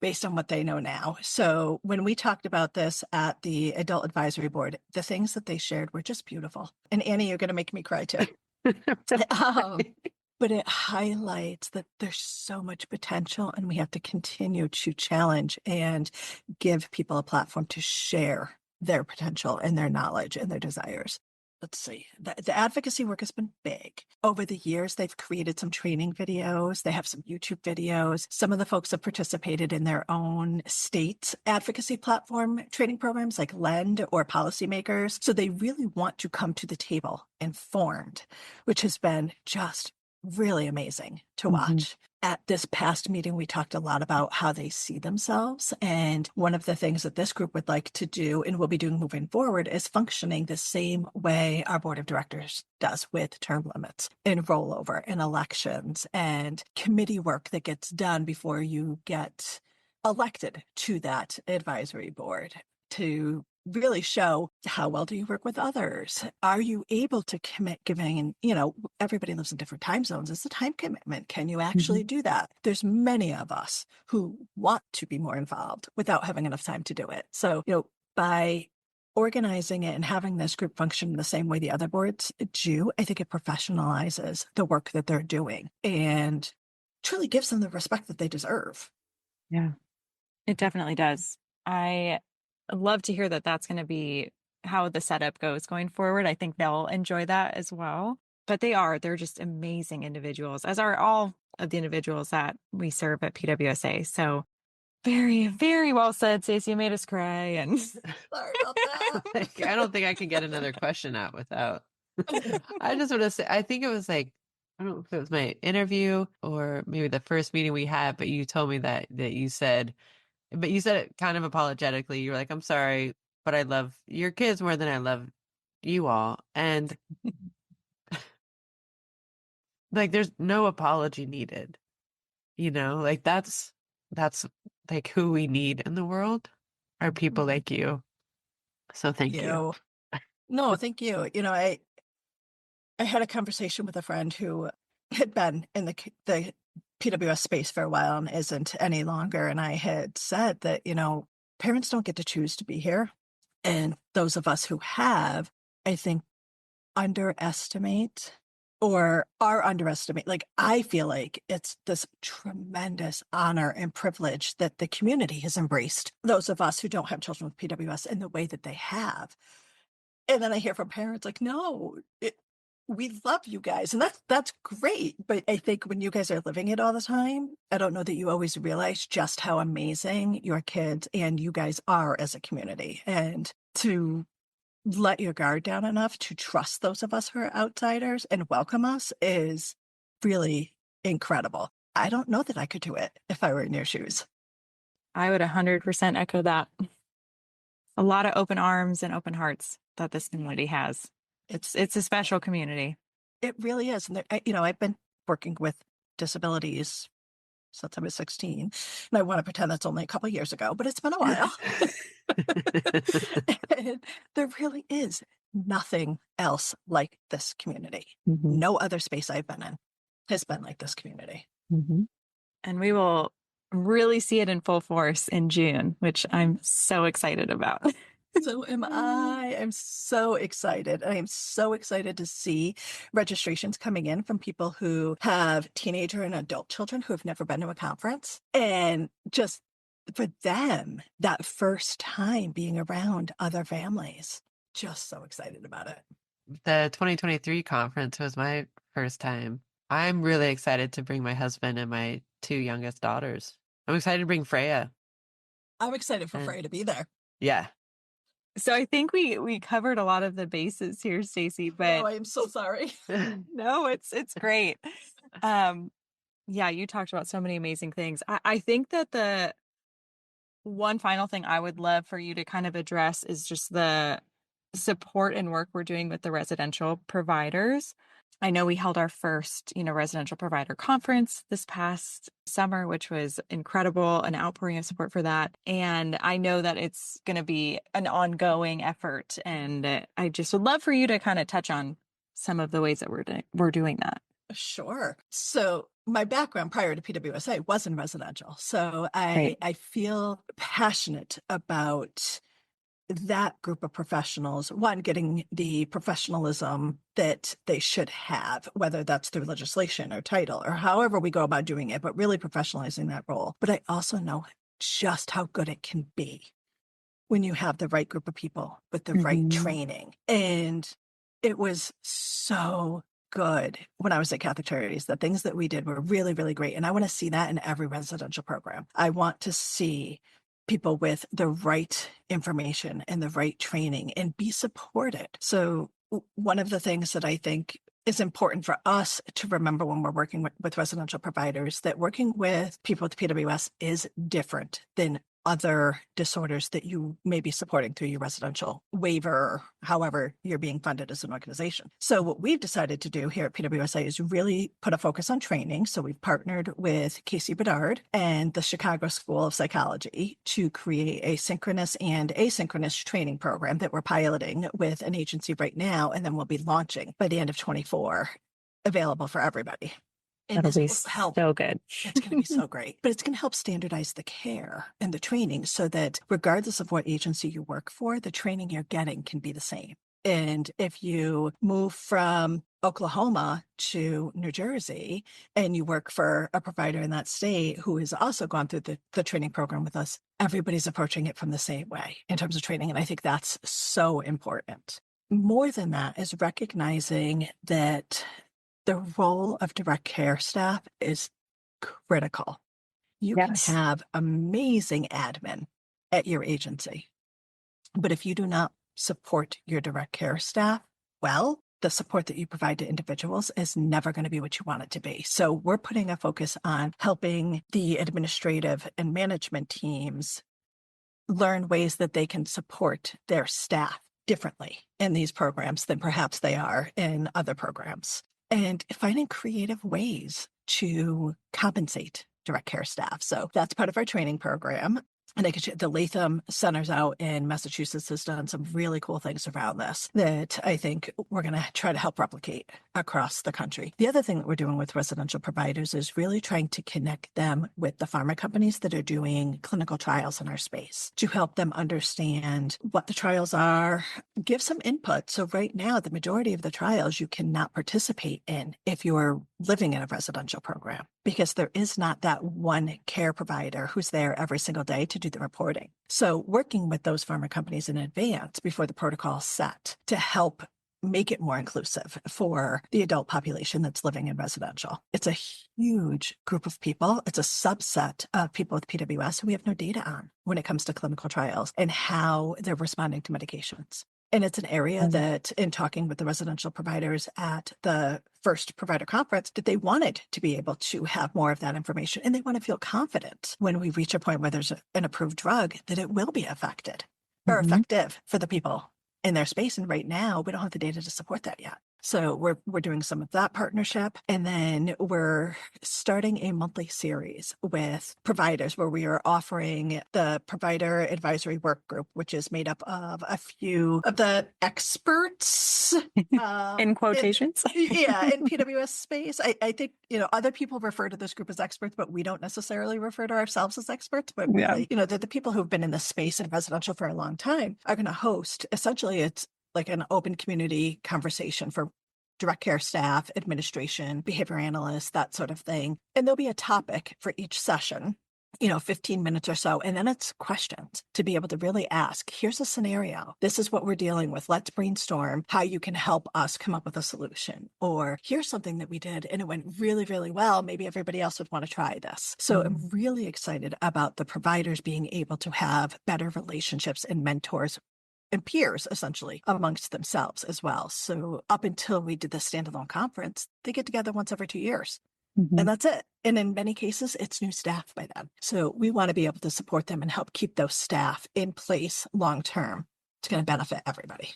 based on what they know now. So when we talked about this at the Adult Advisory Board, the things that they shared were just beautiful. And Annie, you're going to make me cry too. But it highlights that there's so much potential and we have to continue to challenge and give people a platform to share their potential and their knowledge and their desires. Let's see, the advocacy work has been big. Over the years, they've created some training videos. They have some YouTube videos. Some of the folks have participated in their own state advocacy platform training programs like LEND or Policymakers. So they really want to come to the table informed, which has been just really amazing to watch. At this past meeting, we talked a lot about how they see themselves. And one of the things that this group would like to do and will be doing moving forward is functioning the same way our board of directors does with term limits and rollover and elections and committee work that gets done before you get elected to that advisory board, to really show how well do you work with others? Are you able to commit, giving, everybody lives in different time zones. It's a time commitment. Can you actually do that? There's many of us who want to be more involved without having enough time to do it. So, by organizing it and having this group function the same way the other boards do, I think it professionalizes the work that they're doing and truly gives them the respect that they deserve. Yeah, it definitely does. I love to hear that that's going to be how the setup goes going forward. I think they'll enjoy that as well. But they're just amazing individuals, as are all of the individuals that we serve at PWSA. So Very, very well said, Stacey. You made us cry. And Sorry about that. Like, I don't think I can get another question out without. I just want to say, I think it was like, I don't know if it was my interview or maybe the first meeting we had, but you told me that you said, but you said it kind of apologetically. You were like, I'm sorry, but I love your kids more than I love you all. And like, there's no apology needed, like that's like who we in the world are people like you. So thank you. No, thank you. I had a conversation with a friend who had been in the PWS space for a while and isn't any longer. And I had said that, parents don't get to choose to be here. And those of us who have, I think, underestimate or are underestimate. Like, I feel like it's this tremendous honor and privilege that the community has embraced those of us who don't have children with PWS in the way that they have. And then I hear from parents like, no, we love you guys. And that's great. But I think when you guys are living it all the time, I don't know that you always realize just how amazing your kids and you guys are as a community. And to let your guard down enough to trust those of us who are outsiders and welcome us is really incredible. I don't know that I could do it if I were in your shoes. I would 100% echo that. A lot of open arms and open hearts that this community has. It's a special community. It really is. And I've been working with disabilities since I was 16. And I want to pretend that's only a couple of years ago, but it's been a while. And there really is nothing else like this community. Mm-hmm. No other space I've been in has been like this community. Mm-hmm. And we will really see it in full force in June, which I'm so excited about. So am I. I'm so excited. I am so excited to see registrations coming in from people who have teenager and adult children who have never been to a conference. And just for them, that first time being around other families, just so excited about it. The 2023 conference was my first time. I'm really excited to bring my husband and my two youngest daughters. I'm excited to bring Freya. I'm excited for Freya to be there. Yeah. So I think we covered a lot of the bases here, Stacy, but I am so sorry. No, it's great. Yeah, you talked about so many amazing things. I think that the one final thing I would love for you to kind of address is just the support and work we're doing with the residential providers. I know we held our first, residential provider conference this past summer, which was incredible, an outpouring of support for that. And I know that it's going to be an ongoing effort. And I just would love for you to kind of touch on some of the ways that we're doing that. Sure. So my background prior to PWSA was in residential. So I feel passionate about that group of professionals, one, getting the professionalism that they should have, whether that's through legislation or title or however we go about doing it, but really professionalizing that role. But I also know just how good it can be when you have the right group of people with the right training. And it was so good when I was at Catholic Charities. The things that we did were really, really great. And I want to see that in every residential program. I want to see people with the right information and the right training and be supported. So one of the things that I think is important for us to remember when we're working with residential providers, that working with people with PWS is different than other disorders that you may be supporting through your residential waiver, or however you're being funded as an organization. So what we've decided to do here at PWSA is really put a focus on training. So we've partnered with Casey Bedard and the Chicago School of Psychology to create a synchronous and asynchronous training program that we're piloting with an agency right now, and then we'll be launching by the end of 24, available for everybody. And That'll be this will help. so good. It's going to be so great. But it's going to help standardize the care and the training so that regardless of what agency you work for, the training you're getting can be the same. And if you move from Oklahoma to New Jersey and you work for a provider in that state who has also gone through the training program with us, everybody's approaching it from the same way in terms of training. And I think that's so important. More than that is recognizing that the role of direct care staff is critical. You can Yes. have amazing admin at your agency, but if you do not support your direct care staff well, the support that you provide to individuals is never going to be what you want it to be. So we're putting a focus on helping the administrative and management teams learn ways that they can support their staff differently in these programs than perhaps they are in other programs, and finding creative ways to compensate direct care staff. So that's part of our training program. And the Latham Centers out in Massachusetts has done some really cool things around this that I think we're going to try to help replicate across the country. The other thing that we're doing with residential providers is really trying to connect them with the pharma companies that are doing clinical trials in our space to help them understand what the trials are, give some input. So right now, the majority of the trials you cannot participate in if you're living in a residential program, because there is not that one care provider who's there every single day to do the reporting. So working with those pharma companies in advance before the protocol is set to help make it more inclusive for the adult population that's living in residential. It's a huge group of people. It's a subset of people with PWS who we have no data on when it comes to clinical trials and how they're responding to medications. And it's an area that, in talking with the residential providers at the first provider conference, that they wanted to be able to have more of that information. And they want to feel confident when we reach a point where there's an approved drug that it will be affected or effective for the people in their space. And right now, we don't have the data to support that yet. So we're doing some of that partnership. And then we're starting a monthly series with providers where we are offering the Provider Advisory Work Group, which is made up of a few of the experts. In quotations. In PWS space. I think, other people refer to this group as experts, but we don't necessarily refer to ourselves as experts. But really, they're the people who've been in this space in residential for a long time are going to host, essentially, it's like an open community conversation for direct care staff, administration, behavior analysts, that sort of thing. And there'll be a topic for each session, 15 minutes or so. And then it's questions to be able to really ask, here's a scenario. This is what we're dealing with. Let's brainstorm how you can help us come up with a solution. Or here's something that we did and it went really, really well. Maybe everybody else would want to try this. So I'm really excited about the providers being able to have better relationships and mentors and peers, essentially, amongst themselves as well. So up until we did the standalone conference, they get together once every 2 years. And that's it. And in many cases, it's new staff by then. So we want to be able to support them and help keep those staff in place long term. It's going to benefit everybody.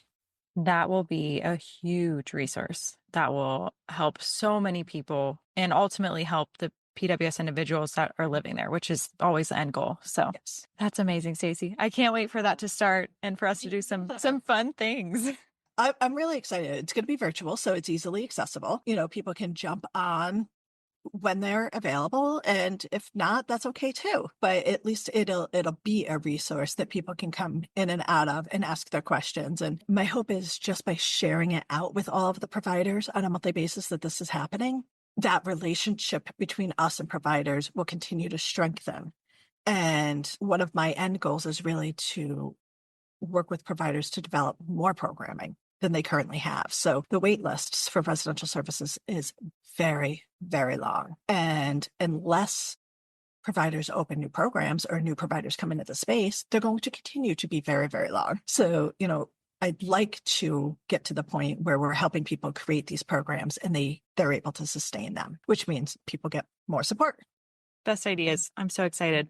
That will be a huge resource that will help so many people and ultimately help the PWS individuals that are living there, which is always the end goal. So That's amazing, Stacy. I can't wait for that to start and for us to do some fun things. I'm really excited. It's going to be virtual, so it's easily accessible. People can jump on when they're available, and if not, that's okay too. But at least it'll be a resource that people can come in and out of and ask their questions. And my hope is just by sharing it out with all of the providers on a monthly basis that this is happening, that relationship between us and providers will continue to strengthen. And one of my end goals is really to work with providers to develop more programming than they currently have. So the wait lists for residential services is very, very long. And unless providers open new programs or new providers come into the space, they're going to continue to be very, very long. So, I'd like to get to the point where we're helping people create these programs and they're able to sustain them, which means people get more support. Best ideas. I'm so excited.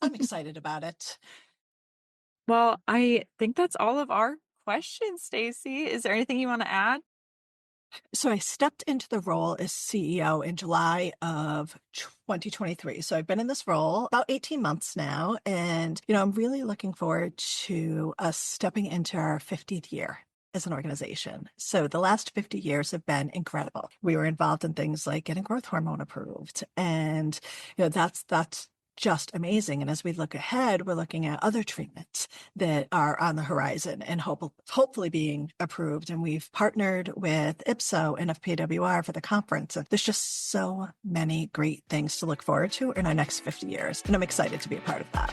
I'm excited about it. Well, I think that's all of our questions, Stacy. Is there anything you want to add? So I stepped into the role as CEO in July of 2023. So I've been in this role about 18 months now. And, I'm really looking forward to us stepping into our 50th year as an organization. So the last 50 years have been incredible. We were involved in things like getting growth hormone approved. And, that's just amazing. And as we look ahead, we're looking at other treatments that are on the horizon and hopefully being approved. And we've partnered with IPSO and FPWR for the conference. And there's just so many great things to look forward to in our next 50 years. And I'm excited to be a part of that.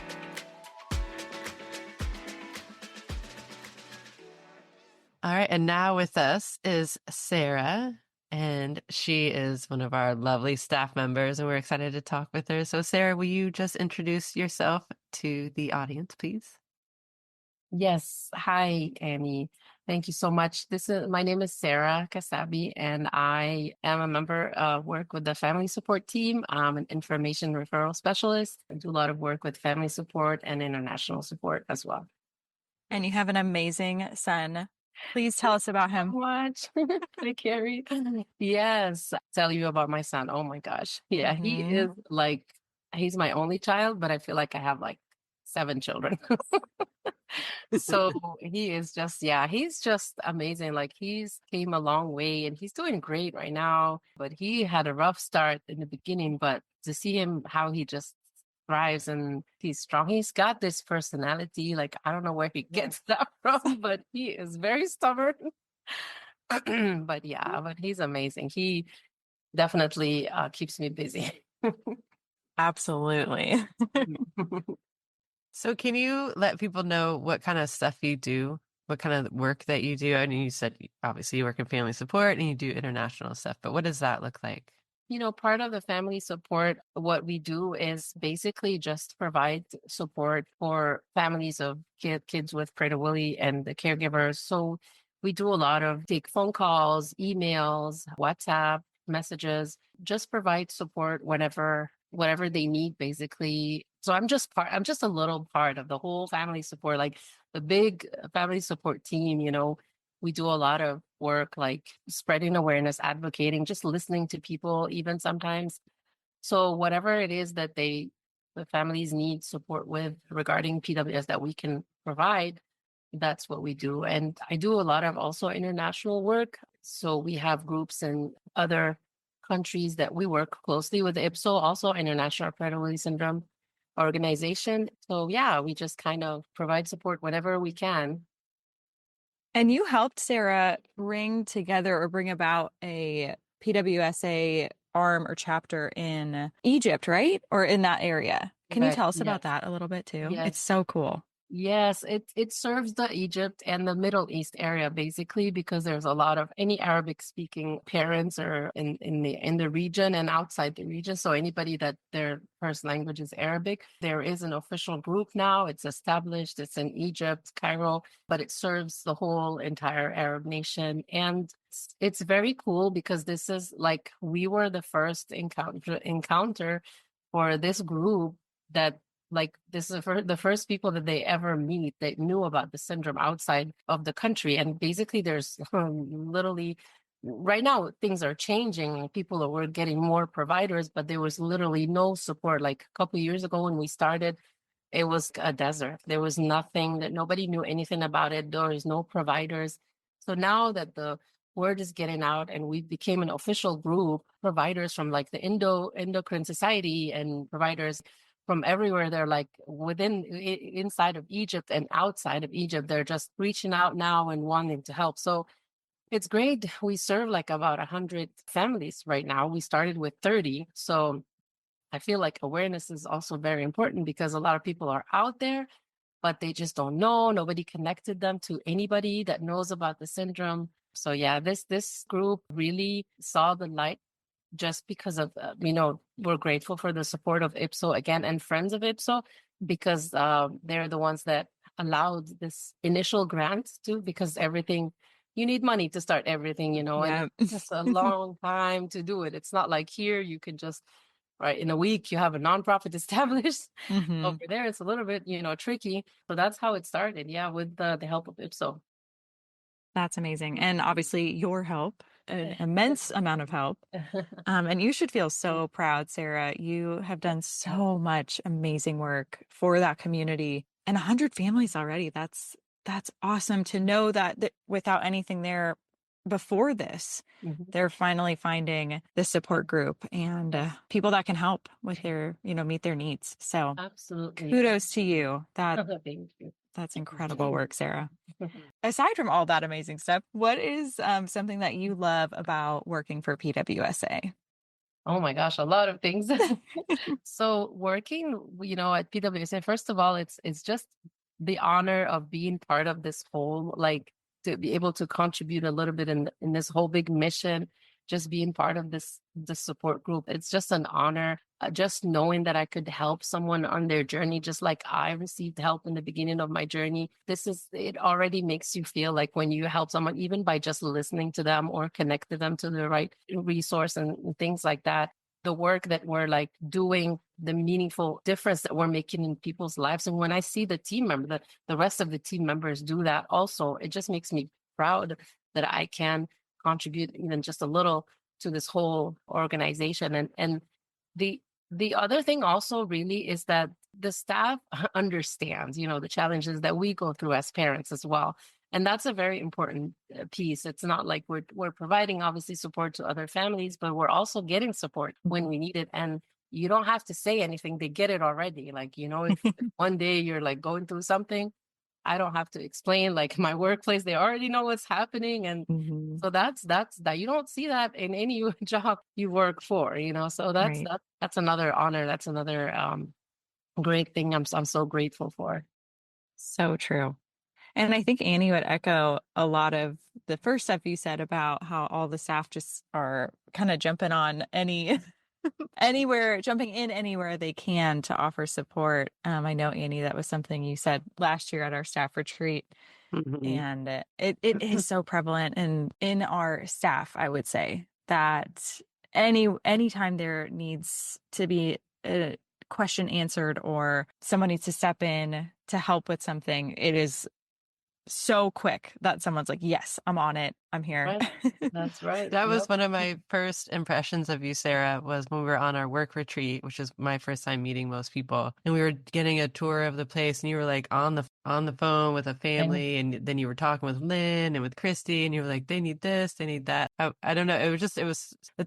All right. And now with us is Sarah. And she is one of our lovely staff members, and we're excited to talk with her. So, Sarah, will you just introduce yourself to the audience, please? Yes. Hi, Amy. Thank you so much. My name is Sarah Kasabi, and I am a member work with the family support team. I'm an information referral specialist. I do a lot of work with family support and international support as well. And you have an amazing son. Please tell us about him. Much. Hi, Carrie. Yes. Tell you about my son. Oh my gosh. Yeah, he is like, he's my only child, but I feel like I have like 7 children. So he is just, yeah, he's just amazing. Like he's came a long way and he's doing great right now. But he had a rough start in the beginning, but to see him how he just thrives and he's strong. He's got this personality. Like I don't know where he gets that from, but he is very stubborn. But yeah, but he's amazing. He definitely keeps me busy. Absolutely. So can you let people know what kind of stuff you do? What kind of work that you do? I know you said obviously you work in family support and you do international stuff, but what does that look like? You know, part of the family support, what we do is basically just provide support for families of kids with Prader-Willi and the caregivers. So we do a lot of take phone calls, emails, WhatsApp messages, just provide support whatever they need, basically. So I'm just a little part of the whole family support, like the big family support team, you know. We do a lot of work like spreading awareness, advocating, just listening to people, even sometimes. So whatever it is that the families need support with regarding PWS that we can provide, that's what we do. And I do a lot of also international work. So we have groups in other countries that we work closely with the IPSO, also International Prader-Willi Syndrome organization. So yeah, we just kind of provide support whenever we can. And you helped Sarah bring together or bring about a PWSA arm or chapter in Egypt, right? Or in that area. Can you Right. tell us Yes. about that a little bit too? Yes. It's so cool. Yes, it serves the Egypt and the Middle East area basically because there's a lot of any Arabic speaking parents or in the region and outside the region. So anybody that their first language is Arabic, there is an official group now. It's established. It's in Egypt, Cairo, but it serves the whole entire Arab nation. And it's very cool because this is like we were the first encounter for this group that like this is the first people that they ever meet that knew about the syndrome outside of the country. And basically there's literally right now things are changing. People were getting more providers, but there was literally no support. Like a couple of years ago when we started, it was a desert. There was nothing that nobody knew anything about it. There was no providers. So now that the word is getting out and we became an official group, providers from like the Endocrine Society and providers from everywhere, they're like inside of Egypt and outside of Egypt, they're just reaching out now and wanting to help. So it's great. We serve like about 100 families right now. We started with 30. So I feel like awareness is also very important because a lot of people are out there, but they just don't know. Nobody connected them to anybody that knows about the syndrome. So yeah, this group really saw the light just because of, we're grateful for the support of IPSO again and friends of IPSO because they're the ones that allowed this initial grant to, because everything, you need money to start everything, and it's just a long time to do it. It's not like here you can just, right, in a week you have a nonprofit established. Over there it's a little bit, tricky. So that's how it started, yeah, with the help of IPSO. That's amazing. And obviously your help, an immense amount of help. And you should feel so proud, Sarah. You have done so much amazing work for that community and 100 families already. That's awesome to know that without anything there before this, they're finally finding the support group and people that can help with their, meet their needs. So absolutely, kudos to you. Thank you. That's incredible work, Sarah. Aside from all that amazing stuff, what is something that you love about working for PWSA? Oh my gosh, a lot of things. So working, at PWSA, first of all, it's just the honor of being part of this whole, like to be able to contribute a little bit in this whole big mission. just being part of this support group. It's just an honor. Just knowing that I could help someone on their journey, just like I received help in the beginning of my journey. It already makes you feel like when you help someone, even by just listening to them or connecting them to the right resource and things like that, the work that we're like doing, the meaningful difference that we're making in people's lives. And when I see the team member, the rest of the team members do that also, it just makes me proud that I can contribute even just a little to this whole organization. And the other thing also really is that the staff understands, the challenges that we go through as parents as well. And that's a very important piece. It's not like we're providing obviously support to other families, but we're also getting support when we need it. And you don't have to say anything. They get it already. Like, if one day you're like going through something, I don't have to explain like my workplace. They already know what's happening. And so that's that. You don't see that in any job you work for, so that's another honor. That's another great thing I'm so grateful for. So true. And I think Annie would echo a lot of the first stuff you said about how all the staff just are kind of jumping on jumping in anywhere they can to offer support. I know, Annie, that was something you said last year at our staff retreat. And it is so prevalent in our staff, I would say, that anytime there needs to be a question answered or someone needs to step in to help with something, it is so quick that someone's like, yes, I'm on it. I'm here. Right. That's right. That was one of my first impressions of you, Sarah, was when we were on our work retreat, which is my first time meeting most people. And we were getting a tour of the place and you were like on the phone with a family. And then you were talking with Lynn and with Christy and you were like, they need this, they need that. I don't know. It's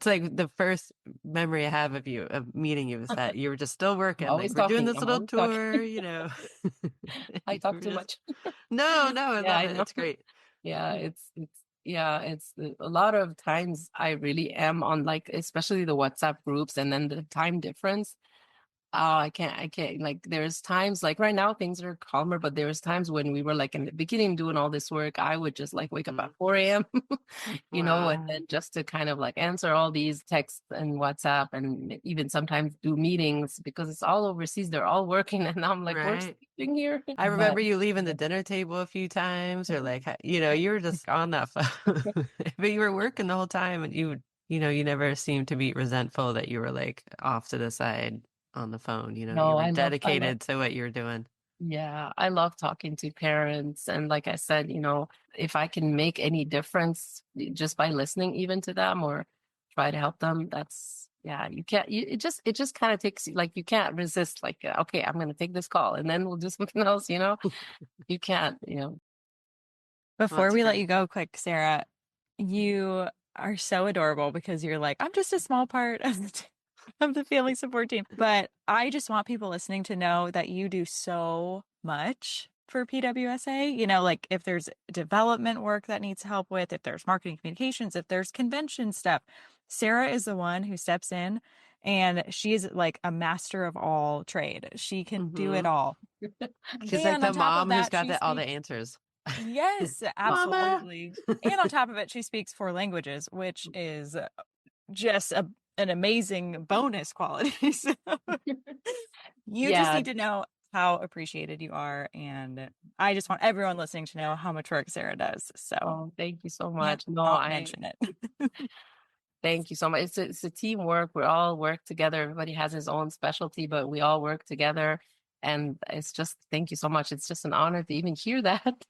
like the first memory I have of you, of meeting you, was that you were just still working. Always Like, we're doing talking. this I'm little always tour, I You talk were too just- much. No, I Yeah, love I it. know. It's great. Yeah, it's a lot of times I really am on, like, especially the WhatsApp groups, and then the time difference. Oh, I can't, like, there's times like right now things are calmer, but there's times when we were like in the beginning doing all this work, I would just like wake up at 4 a.m. And then just to kind of like answer all these texts and WhatsApp, and even sometimes do meetings because it's all overseas. They're all working and I'm like, we're Right. sleeping here. I remember you leaving the dinner table a few times, or like, you were just on that phone, but you were working the whole time, and you never seemed to be resentful that you were like off to the side on the phone. You No, were I love dedicated to what you were doing. Yeah, I love talking to parents. And like I said, if I can make any difference just by listening even to them or try to help them, you can't, it just kind of takes, like, you can't resist, like, okay, I'm going to take this call and then we'll do something else, you can't. Before That's we let great. you go, quick, Sarah, you are so adorable because you're like, I'm just a small part of the family support team. But I just want people listening to know that you do so much for PWSA. Like if there's development work that needs help with, if there's marketing communications, if there's convention stuff, Sarah is the one who steps in, and she's like a master of all trade. She can do it all. She's like And the on top mom of who's that, got she all the speaks. answers. Yes, Mama. absolutely. And on top of it, she speaks 4 languages, which is just an amazing bonus quality. So you just Yeah. need to know how appreciated you are. And I just want everyone listening to know how much work Sarah does. So Oh, thank you so can't much. No, not mention it. Thank you so much. It's a teamwork. We all work together. Everybody has his own specialty, but we all work together. And it's just, thank you so much. It's just an honor to even hear that.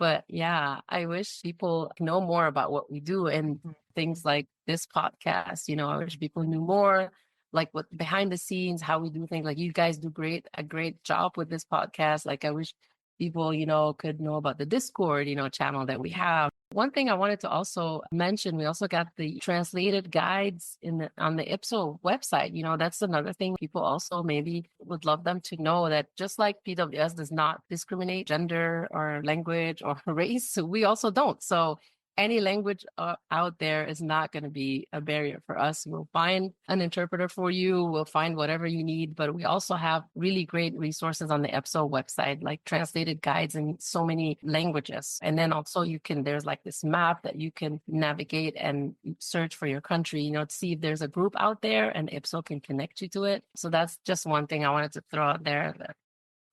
But yeah, I wish people know more about what we do and things like this podcast. I wish people knew more, like what behind the scenes, how we do things. Like you guys do a great job with this podcast. Like I wish people, could know about the Discord, channel that we have. One thing I wanted to also mention, we also got the translated guides on the IPSO website. That's another thing people also maybe would love them to know, that just like PWS does not discriminate gender or language or race, we also don't. So any language out there is not going to be a barrier for us. We'll find an interpreter for you. We'll find whatever you need, but we also have really great resources on the EPSO website, like translated guides in so many languages. And then also there's like this map that you can navigate and search for your country, to see if there's a group out there and EPSO can connect you to it. So that's just one thing I wanted to throw out there that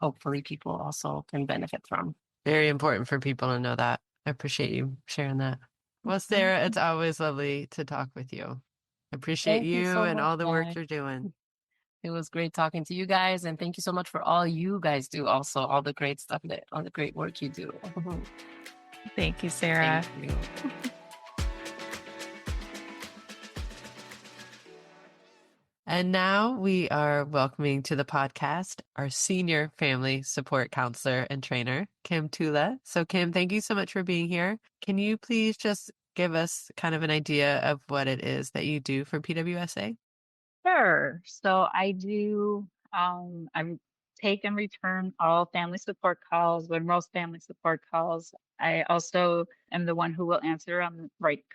hopefully people also can benefit from. Very important for people to know that. I appreciate you sharing that. Well, Sarah, it's always lovely to talk with you. I appreciate Thank you you so and much, all the work guys. you're doing. It was great talking to you guys, and thank you so much for all you guys do also, all the great stuff, all the great work you do. Thank you, Sarah. Thank you. And now we are welcoming to the podcast our senior family support counselor and trainer, Kim Tula. So Kim, thank you so much for being here. Can you please just give us kind of an idea of what it is that you do for PWSA? Sure. So I take and return all family support calls, when most family support calls. I also am the one who will answer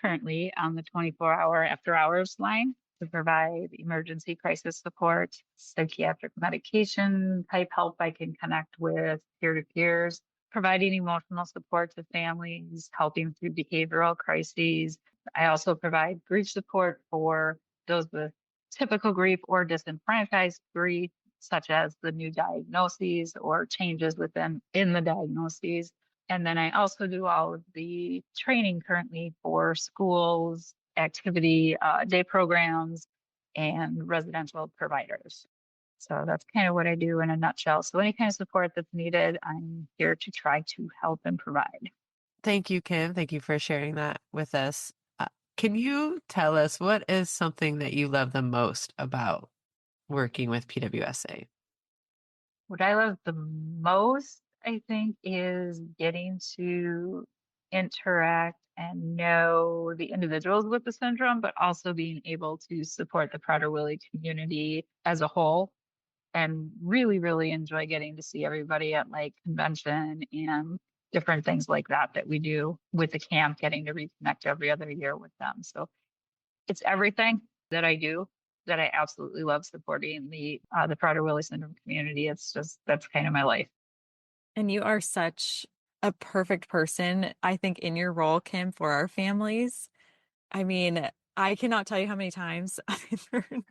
currently on the 24-hour after hours line to provide emergency crisis support, psychiatric medication type help I can connect with peer-to-peers, providing emotional support to families, helping through behavioral crises. I also provide grief support for those with typical grief or disenfranchised grief, such as the new diagnoses or changes in the diagnoses. And then I also do all of the training currently for schools, activity day programs, and residential providers. So that's kind of what I do in a nutshell. So any kind of support that's needed, I'm here to try to help and provide. Thank you, Kim. Thank you for sharing that with us. Can you tell us what is something that you love the most about working with PWSA? What I love the most, I think, is getting to interact and know the individuals with the syndrome, but also being able to support the Prader-Willi community as a whole, and really, really enjoy getting to see everybody at like convention and different things like that we do with the camp, getting to reconnect every other year with them. So it's everything that I do that I absolutely love supporting the Prader-Willi syndrome community. It's just, that's kind of my life. And you are such a perfect person, I think, in your role, Kim, for our families. I mean, I cannot tell you how many times I've heard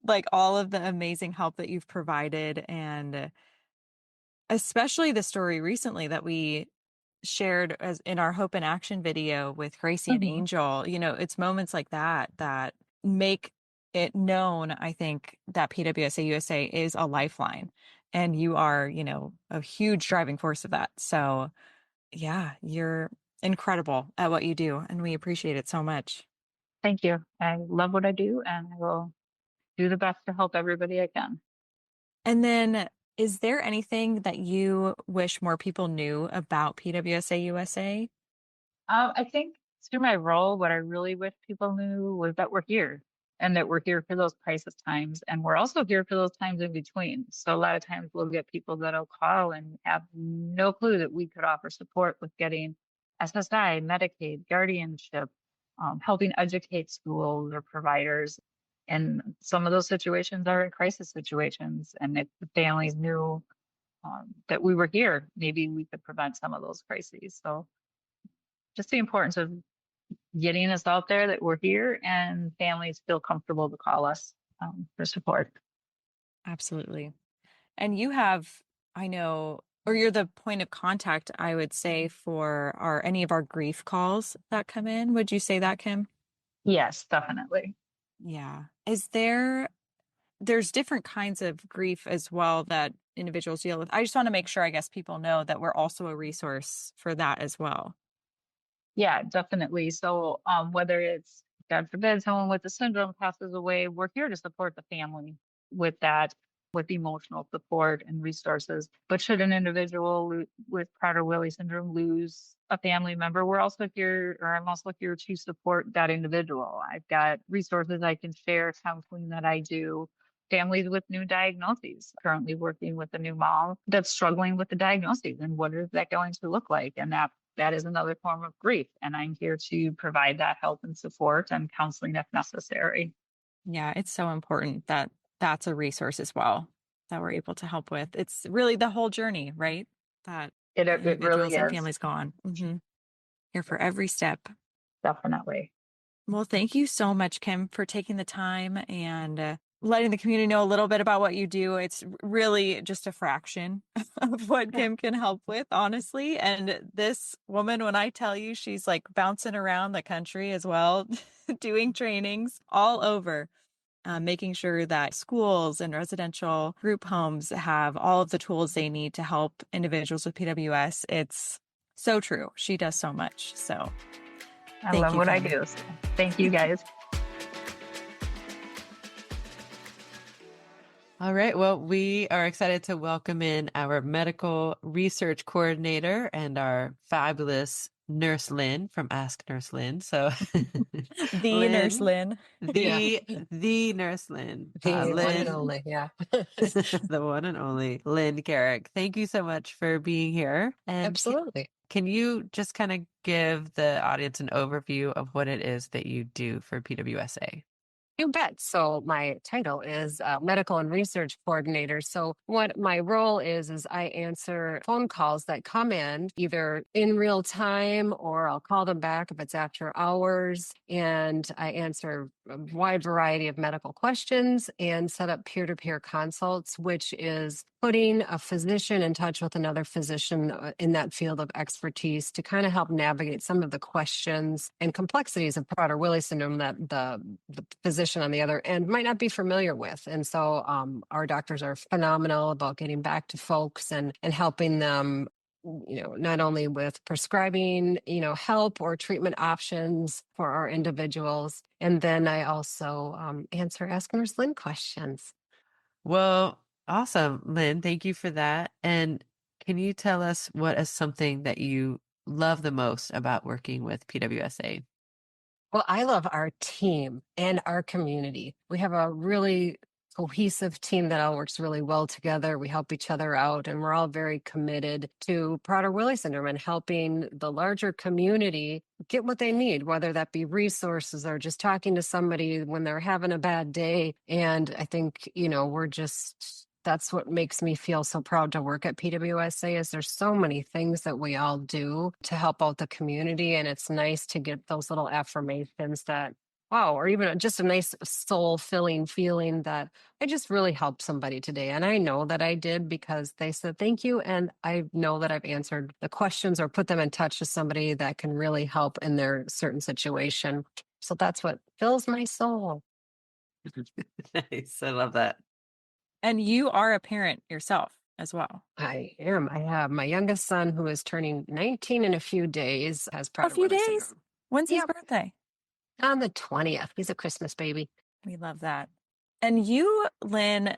like all of the amazing help that you've provided, and especially the story recently that we shared as in our Hope in Action video with Gracie and Angel. It's moments like that that make it known, I think, that PWSA USA is a lifeline, and you are, a huge driving force of that. So yeah, you're incredible at what you do, and we appreciate it so much. Thank you. I love what I do, and I will do the best to help everybody I can. And then, is there anything that you wish more people knew about PWSA USA? I think through my role, what I really wish people knew was that we're here, and that we're here for those crisis times. And we're also here for those times in between. So a lot of times we'll get people that'll call and have no clue that we could offer support with getting SSI, Medicaid, guardianship, helping educate schools or providers. And some of those situations are in crisis situations. And if the families knew that we were here, maybe we could prevent some of those crises. So just the importance of getting us out there that we're here, and families feel comfortable to call us for support. Absolutely. And you have, I know, or you're the point of contact, I would say, for any of our grief calls that come in. Would you say that, Kim? Yes, definitely. Yeah. There's different kinds of grief as well that individuals deal with. I just want to make sure, I guess, people know that we're also a resource for that as well. Yeah, definitely. So whether it's, God forbid, someone with the syndrome passes away, we're here to support the family with that, with emotional support and resources. But should an individual with Prader-Willi syndrome lose a family member, we're also here, or I'm also here to support that individual. I've got resources I can share, counseling that I do, families with new diagnoses, currently working with a new mom that's struggling with the diagnosis, and what is that going to look like? And that that is another form of grief. And I'm here to provide that help and support and counseling if necessary. Yeah, it's so important that that's a resource as well that we're able to help with. It's really the whole journey, right? That It really individuals and is. families go on. Here for every step. Definitely. Well, thank you so much, Kim, for taking the time and letting the community know a little bit about what you do. It's really just a fraction of what Kim can help with, honestly. And this woman, when I tell you, she's like bouncing around the country as well, doing trainings all over. Making sure that schools and residential group homes have all of the tools they need to help individuals with PWS. It's so true. She does so much. So I thank love you, what I Kim. do. So thank you guys. All right. Well, we are excited to welcome in our medical research coordinator and our fabulous Nurse Lynn from Ask Nurse Lynn. So The Nurse Lynn. the Nurse Lynn. The one and Lynn, only, yeah. the one and only Lynn Carrick. Thank you so much for being here. And Absolutely. can you just kind of give the audience an overview of what it is that you do for PWSA? You bet. So my title is medical and research coordinator. So what my role is I answer phone calls that come in either in real time or I'll call them back if it's after hours. And I answer a wide variety of medical questions and set up peer-to-peer consults, which is putting a physician in touch with another physician in that field of expertise to kind of help navigate some of the questions and complexities of Prader-Willi syndrome that the physician on the other end might not be familiar with. And so our doctors are phenomenal about getting back to folks and helping them, not only with prescribing, help or treatment options for our individuals. And then I also answer Ask Nurse Lynn questions. Well, awesome, Lynn. Thank you for that. And can you tell us what is something that you love the most about working with PWSA? Well, I love our team and our community. We have a really cohesive team that all works really well together. We help each other out, and we're all very committed to Prader-Willi syndrome and helping the larger community get what they need, whether that be resources or just talking to somebody when they're having a bad day. And I think, that's what makes me feel so proud to work at PWSA is there's so many things that we all do to help out the community. And it's nice to get those little affirmations that, wow, or even just a nice soul filling feeling that I just really helped somebody today. And I know that I did because they said thank you. And I know that I've answered the questions or put them in touch with somebody that can really help in their certain situation. So that's what fills my soul. Nice. I love that. And you are a parent yourself as well. I am. I have my youngest son who is turning 19 in a few days, has Prader-Willi syndrome. When's his Yep. birthday? On the 20th. He's a Christmas baby. We love that. And you, Lynn,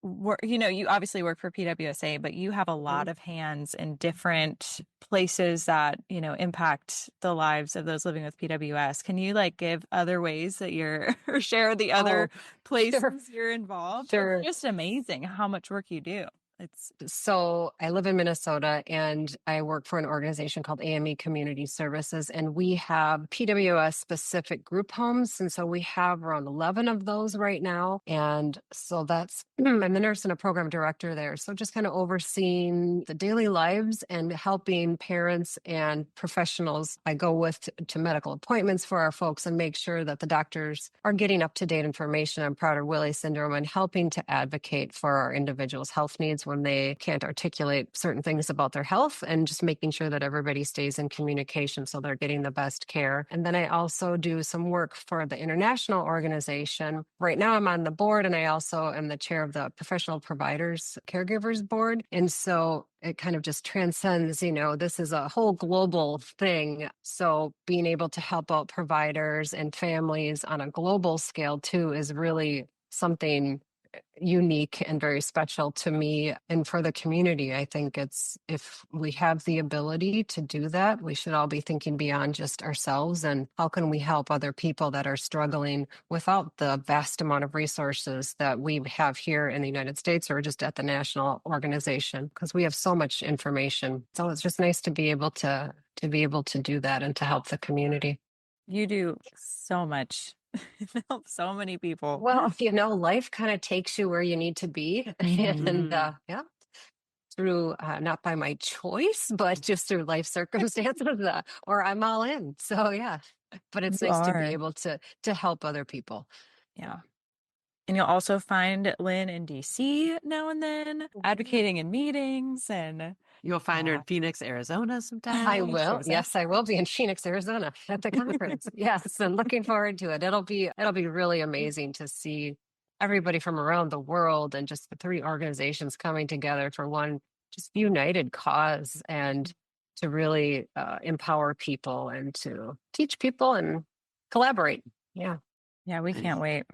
you obviously work for PWSA, but you have a lot of hands in different places that, impact the lives of those living with PWS. Can you give other ways that you're or share the other places you're involved? Sure. It's just amazing how much work you do. So I live in Minnesota and I work for an organization called AME Community Services, and we have PWS specific group homes. And so we have around 11 of those right now. And so I'm the nurse and a program director there. So just kind of overseeing the daily lives and helping parents and professionals I go with to medical appointments for our folks and make sure that the doctors are getting up to date information on Prader-Willi syndrome and helping to advocate for our individuals' health needs when they can't articulate certain things about their health, and just making sure that everybody stays in communication so they're getting the best care. And then I also do some work for the international organization. Right now I'm on the board, and I also am the chair of the Professional Providers Caregivers Board. And so it kind of just transcends, this is a whole global thing. So being able to help out providers and families on a global scale too is really something unique and very special to me and for the community. I think it's, if we have the ability to do that, we should all be thinking beyond just ourselves and how can we help other people that are struggling without the vast amount of resources that we have here in the United States or just at the national organization, because we have so much information. So it's just nice to be able to do that and to help the community. You do so much. Help so many people. Well, life kind of takes you where you need to be. And yeah, through not by my choice, but just through life circumstances, or I'm all in. So yeah, but it's You nice to be are. able to help other people. Yeah. And you'll also find Lynn in DC now and then, advocating in meetings, and You'll find her in Phoenix, Arizona sometime. I will. Yes, I will be in Phoenix, Arizona at the conference. Yes, and looking forward to it. It'll be really amazing to see everybody from around the world and just the three organizations coming together for one just united cause and to really empower people and to teach people and collaborate. Yeah. Yeah, we can't wait.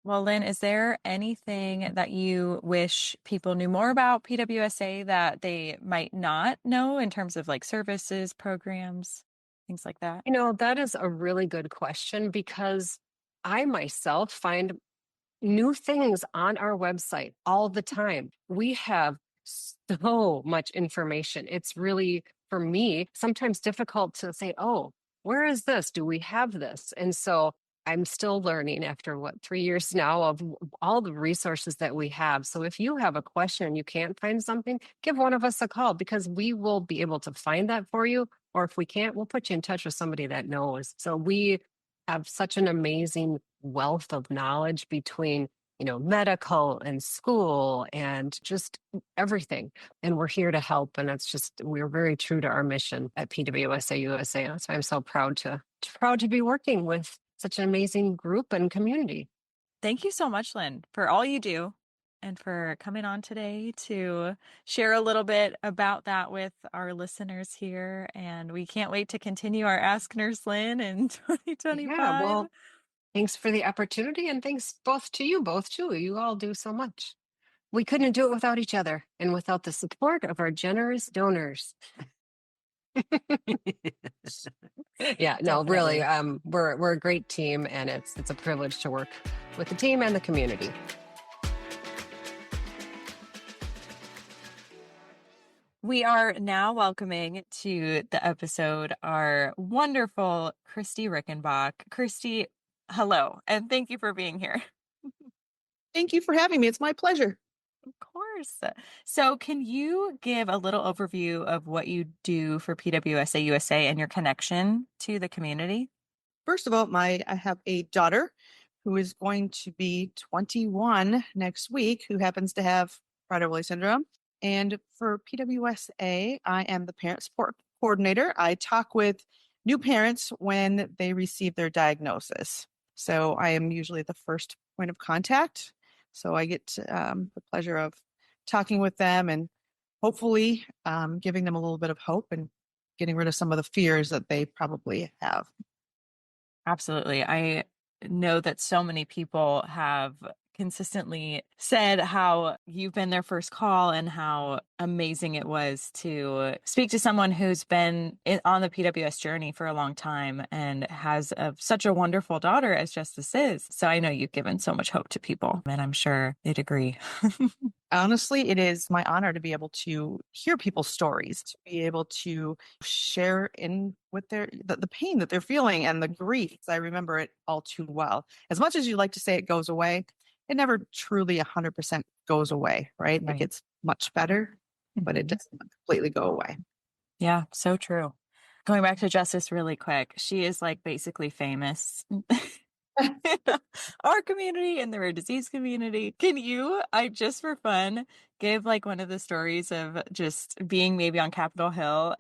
Well, Lynn, is there anything that you wish people knew more about PWSA that they might not know in terms of like services, programs, things like that? That is a really good question because I myself find new things on our website all the time. We have so much information. It's really, for me, sometimes difficult to say, oh, where is this? Do we have this? And so I'm still learning after 3 years now of all the resources that we have. So if you have a question and you can't find something, give one of us a call because we will be able to find that for you. Or if we can't, we'll put you in touch with somebody that knows. So we have such an amazing wealth of knowledge between medical and school and just everything. And we're here to help. And we're very true to our mission at PWSA USA. That's why I'm so proud to be working with such an amazing group and community. Thank you so much, Lynn, for all you do and for coming on today to share a little bit about that with our listeners here. And we can't wait to continue our Ask Nurse Lynn in 2025. Yeah, well, thanks for the opportunity and thanks both to you, You all do so much. We couldn't do it without each other and without the support of our generous donors. Yeah, no, really, we're a great team and it's a privilege to work with the team and the community. We are now welcoming to the episode our wonderful Christy Rickenbach. Christy, hello, and thank you for being here. Thank you for having me. It's my pleasure. Of course. So can you give a little overview of what you do for PWSA USA and your connection to the community? First of all, I have a daughter who is going to be 21 next week, who happens to have Prader-Willi syndrome. And for PWSA, I am the parent support coordinator. I talk with new parents when they receive their diagnosis. So I am usually the first point of contact. So I get the pleasure of talking with them and hopefully giving them a little bit of hope and getting rid of some of the fears that they probably have. Absolutely. I know that so many people have consistently said how you've been their first call and how amazing it was to speak to someone who's been on the PWS journey for a long time and has such a wonderful daughter as Justice is. So I know you've given so much hope to people, and I'm sure they'd agree. Honestly, it is my honor to be able to hear people's stories, to be able to share in with the pain that they're feeling and the grief. I remember it all too well. As much as you like to say it goes away, it never truly 100% goes away, right? It gets much better, but it doesn't completely go away. Yeah, so true. Going back to Justice really quick, she is like basically famous. Our community and the rare disease community. Can you, just for fun, give like one of the stories of just being maybe on Capitol Hill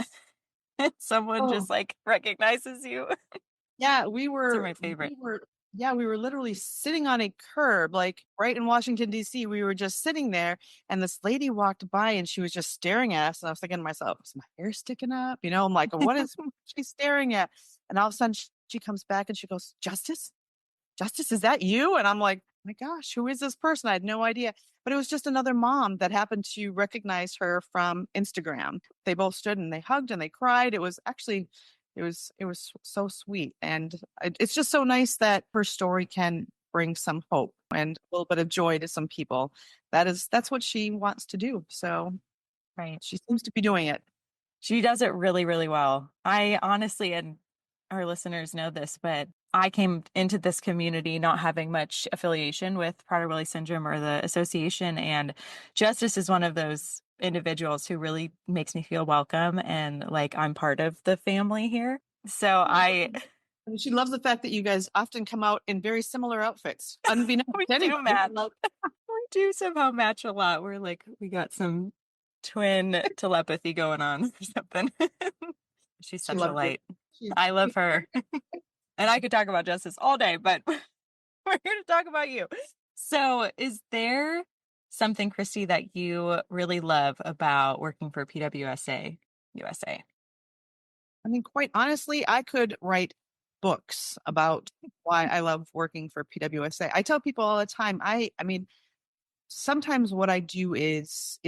and someone just like recognizes you? Yeah, we were my favorite. We were literally sitting on a curb, like right in Washington, D.C. We were just sitting there and this lady walked by and she was just staring at us. And I was thinking to myself, is my hair sticking up? I'm like, what is she staring at? And all of a sudden she comes back and she goes, Justice, is that you? And I'm like, my gosh, who is this person? I had no idea. But it was just another mom that happened to recognize her from Instagram. They both stood and they hugged and they cried. It was actually, it was so sweet. And it's just so nice that her story can bring some hope and a little bit of joy to some people. That's what she wants to do. So Right. she seems to be doing it. She does it really, really well. I honestly, and our listeners know this, but I came into this community not having much affiliation with Prader-Willi syndrome or the association. And Justice is one of those individuals who really makes me feel welcome and like I'm part of the family here. So And she loves the fact that you guys often come out in very similar outfits, unbeknownst we to do anybody. match. We do somehow match a lot. We're like, we got some twin telepathy going on or something. She's She such a loves light. it. She's I love her. And I could talk about Justice all day, but we're here to talk about you. So, is there something, Christy, that you really love about working for PWSA USA? I mean, quite honestly, I could write books about why I love working for PWSA. I tell people all the time, I mean, sometimes what I do is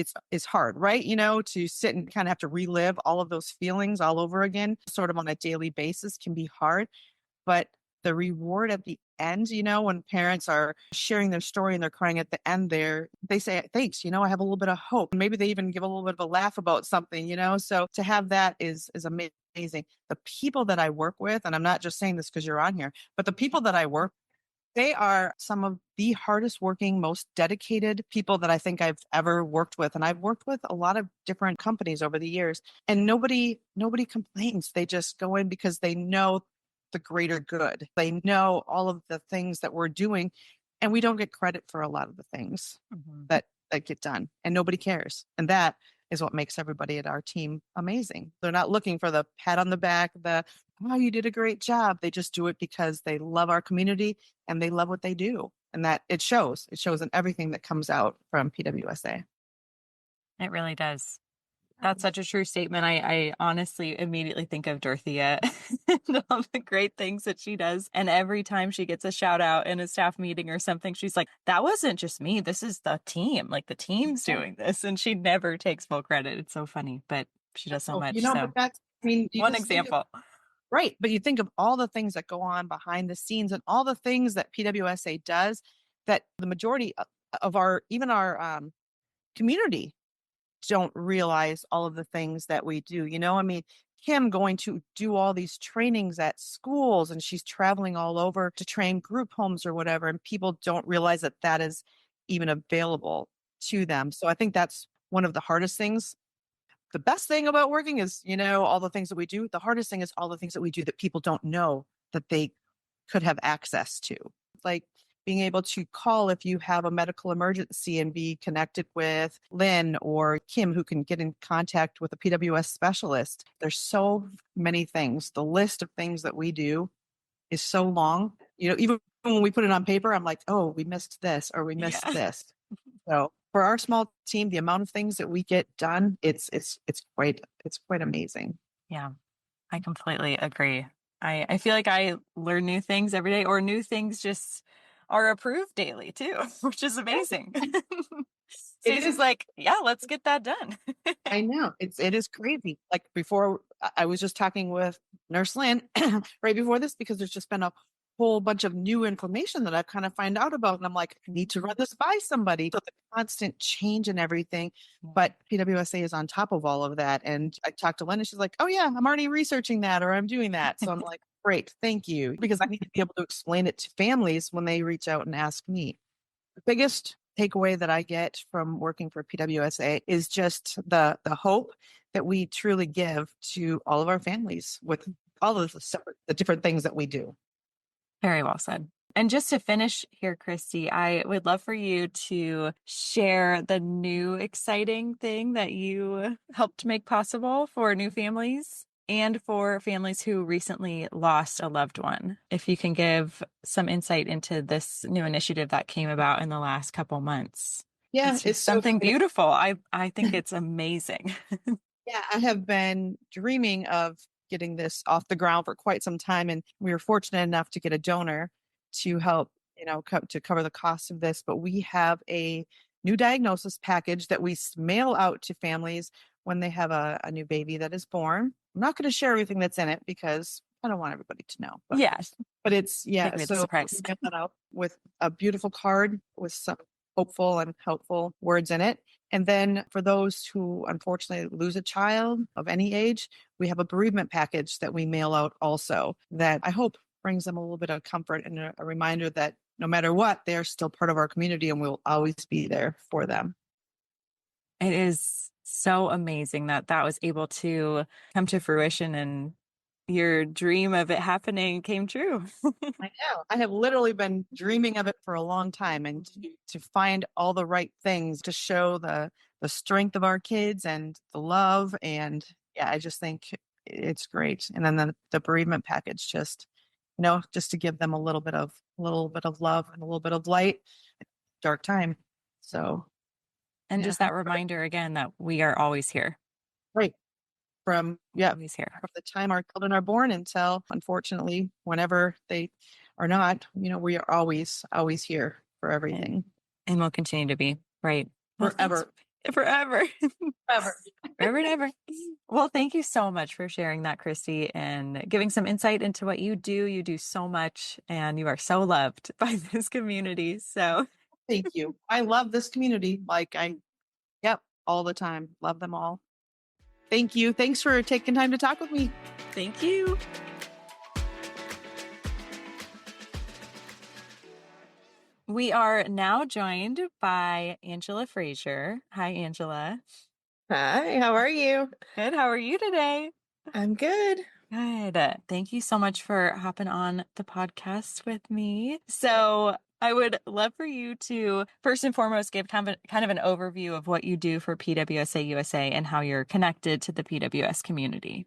hard, right? You know, to sit and kind of have to relive all of those feelings all over again, sort of on a daily basis can be hard. But the reward at the end, you know, when parents are sharing their story and they're crying at the end there, they say, thanks, you know, I have a little bit of hope. Maybe they even give a little bit of a laugh about something, you know. So to have that is amazing. The people that I work with, and I'm not just saying this because you're on here, but the people that I work, they are some of the hardest working, most dedicated people that I think I've ever worked with. And I've worked with a lot of different companies over the years, and nobody complains. They just go in because they know the greater good. They know all of the things that we're doing, and we don't get credit for a lot of the things that get done, and nobody cares. And that is what makes everybody at our team amazing. They're not looking for the pat on the back, the, oh, you did a great job. They just do it because they love our community and they love what they do. And that it shows. It shows in everything that comes out from PWSA. It really does. That's such a true statement. I honestly immediately think of Dorothea and all the great things that she does. And every time she gets a shout out in a staff meeting or something, she's like, that wasn't just me. This is the team. Like the team's doing this. And she never takes full credit. It's so funny, but she does so much. You know, So but that's, I mean, you one just think of, example. right. But you think of all the things that go on behind the scenes and all the things that PWSA does that the majority of our, even our community don't realize all of the things that we do. You know, I mean, Kim going to do all these trainings at schools and she's traveling all over to train group homes or whatever. And people don't realize that that is even available to them. So I think that's one of the hardest things. The best thing about working is, you know, all the things that we do. The hardest thing is all the things that we do that people don't know that they could have access to. Like being able to call if you have a medical emergency and be connected with Lynn or Kim, who can get in contact with a PWS specialist. There's so many things. The list of things that we do is so long. You know, even when we put it on paper, I'm like, oh, we missed this or we missed this. So for our small team, the amount of things that we get done, it's quite amazing. Yeah, I completely agree. I feel like I learn new things every day, or new things just are approved daily too, which is amazing. Stacey's like, yeah, let's get that done. I know it is crazy. Like before, I was just talking with Nurse Lynn right before this because there's just been a whole bunch of new information that I've kind of find out about, and I'm like, I need to run this by somebody. So the constant change and everything, but PWSA is on top of all of that. And I talked to Lynn, and she's like, oh yeah, I'm already researching that, or I'm doing that. So I'm like, great, thank you, because I need to be able to explain it to families when they reach out and ask me. The biggest takeaway that I get from working for PWSA is just the hope that we truly give to all of our families with all of the different things that we do. Very well said. And just to finish here, Christy, I would love for you to share the new exciting thing that you helped make possible for new families and for families who recently lost a loved one. If you can give some insight into this new initiative that came about in the last couple months. Yeah, it's something beautiful. I think it's amazing. Yeah, I have been dreaming of getting this off the ground for quite some time, and we were fortunate enough to get a donor to help to cover the cost of this, but we have a new diagnosis package that we mail out to families when they have a new baby that is born. I'm not going to share everything that's in it because I don't want everybody to know. Yes. But it's, Make me the so surprise. we get that out with a beautiful card with some hopeful and helpful words in it. And then for those who unfortunately lose a child of any age, we have a bereavement package that we mail out also that I hope brings them a little bit of comfort and a reminder that no matter what, they're still part of our community and we'll always be there for them. It is so amazing that that was able to come to fruition and your dream of it happening came true. I know. I have literally been dreaming of it for a long time, and to find all the right things to show the strength of our kids and the love, and I just think it's great. And then the bereavement package, just just to give them a little bit of love and a little bit of light, dark time. So, And just that reminder again that we are always here. Right. From Always here. From the time our children are born until, unfortunately, whenever they are not, we are always here for everything. And we'll continue to be, right? Forever. Forever. Forever. Forever and ever. Well, thank you so much for sharing that, Christy, and giving some insight into what you do. You do so much and you are so loved by this community. So thank you. I love this community. All the time. Love them all. Thank you. Thanks for taking time to talk with me. Thank you. We are now joined by Angela Frazier. Hi, Angela. Hi, how are you? Good. How are you today? I'm good. Good. Thank you so much for hopping on the podcast with me. So I would love for you to first and foremost give kind of an overview of what you do for PWSA USA and how you're connected to the PWS community.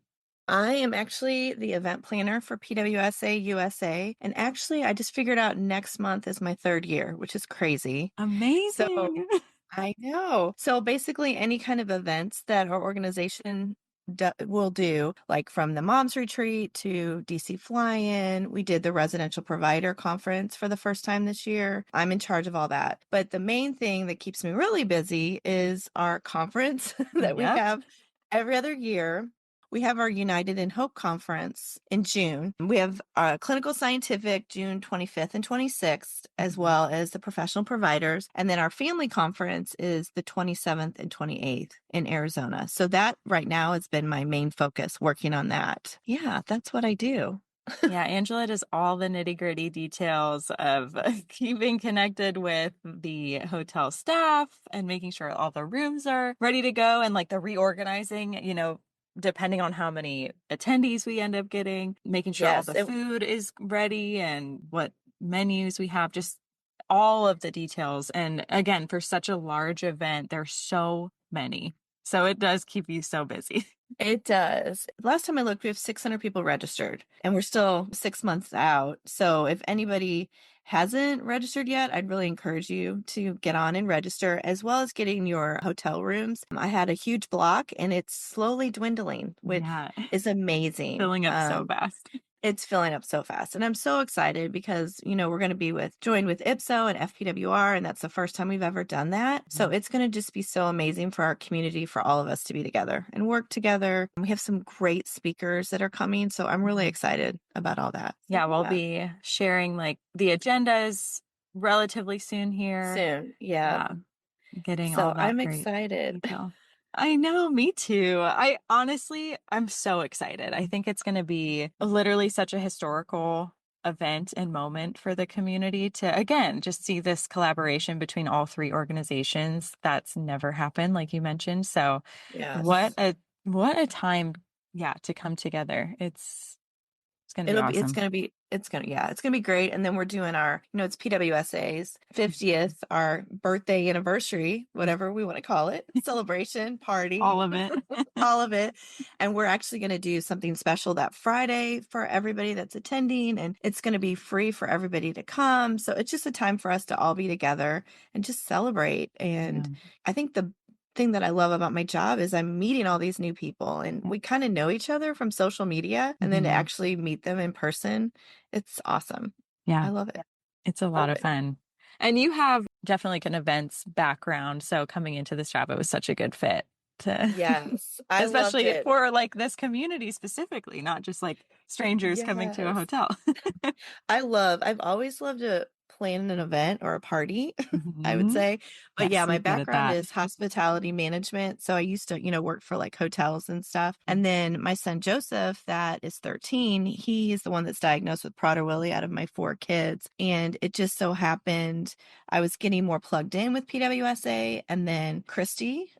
I am actually the event planner for PWSA USA. And actually, I just figured out next month is my 3rd year, which is crazy. Amazing. So, I know. So basically, any kind of events that our organization will do, like from the Moms Retreat to DC Fly-In. We did the Residential Provider Conference for the first time this year. I'm in charge of all that. But the main thing that keeps me really busy is our conference that we have every other year. We have our United in Hope conference in June. We have our clinical scientific June 25th and 26th, as well as the professional providers. And then our family conference is the 27th and 28th in Arizona. So that right now has been my main focus, working on that. Yeah, that's what I do. Yeah, Angela does all the nitty-gritty details of keeping connected with the hotel staff and making sure all the rooms are ready to go and like the reorganizing, depending on how many attendees we end up getting, making sure all the food is ready and what menus we have, just all of the details. And again, for such a large event, there's so many. So it does keep you so busy. It does. Last time I looked, we have 600 people registered and we're still 6 months out. So if anybody hasn't registered yet, I'd really encourage you to get on and register, as well as getting your hotel rooms. I had a huge block and it's slowly dwindling, which is amazing. Filling up so fast. It's filling up so fast. And I'm so excited because, we're going to be joined with IPSO and FPWR, and that's the first time we've ever done that. So it's going to just be so amazing for our community, for all of us to be together and work together. We have some great speakers that are coming. So I'm really excited about all that. Yeah, we'll be sharing like the agendas relatively soon here. Soon. Yeah. Getting all that. I'm excited. Detail. I know, me too. I'm so excited. I think it's going to be literally such a historical event and moment for the community to, again, just see this collaboration between all 3 organizations. That's never happened, like you mentioned. So what a time, to come together. It's going to be awesome. It's going to be great. And then we're doing our, it's PWSA's 50th, our birthday anniversary, whatever we want to call it, celebration, party. All of it. All of it. And we're actually going to do something special that Friday for everybody that's attending. And it's going to be free for everybody to come. So it's just a time for us to all be together and just celebrate. And I think the thing that I love about my job is I'm meeting all these new people, and we kind of know each other from social media, and then to actually meet them in person, it's awesome. Yeah. I love it. It's a lot of fun. And you have definitely like an events background. So coming into this job, it was such a good fit to, Yes, I loved especially it. for like this community specifically, not just like strangers coming to a Yes. hotel. I've always loved to plan an event or a party, I would Mhm. say. But yeah, Yes, my you're good at background that. is hospitality management. So I used to, work for like hotels and stuff. And then my son Joseph, that is 13, he's the one that's diagnosed with Prader-Willi out of my 4 kids. And it just so happened I was getting more plugged in with PWSA. And then Christy,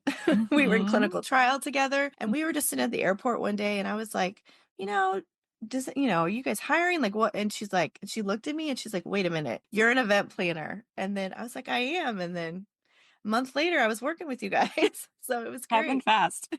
we were in Mhm. clinical trial together. And we were just sitting at the airport one day and I was like, does are you guys hiring? Like what? And she looked at me and she's like, wait a minute, you're an event planner. And then I was like, I am. And then a month later, I was working with you guys. So it was Happened great. fast.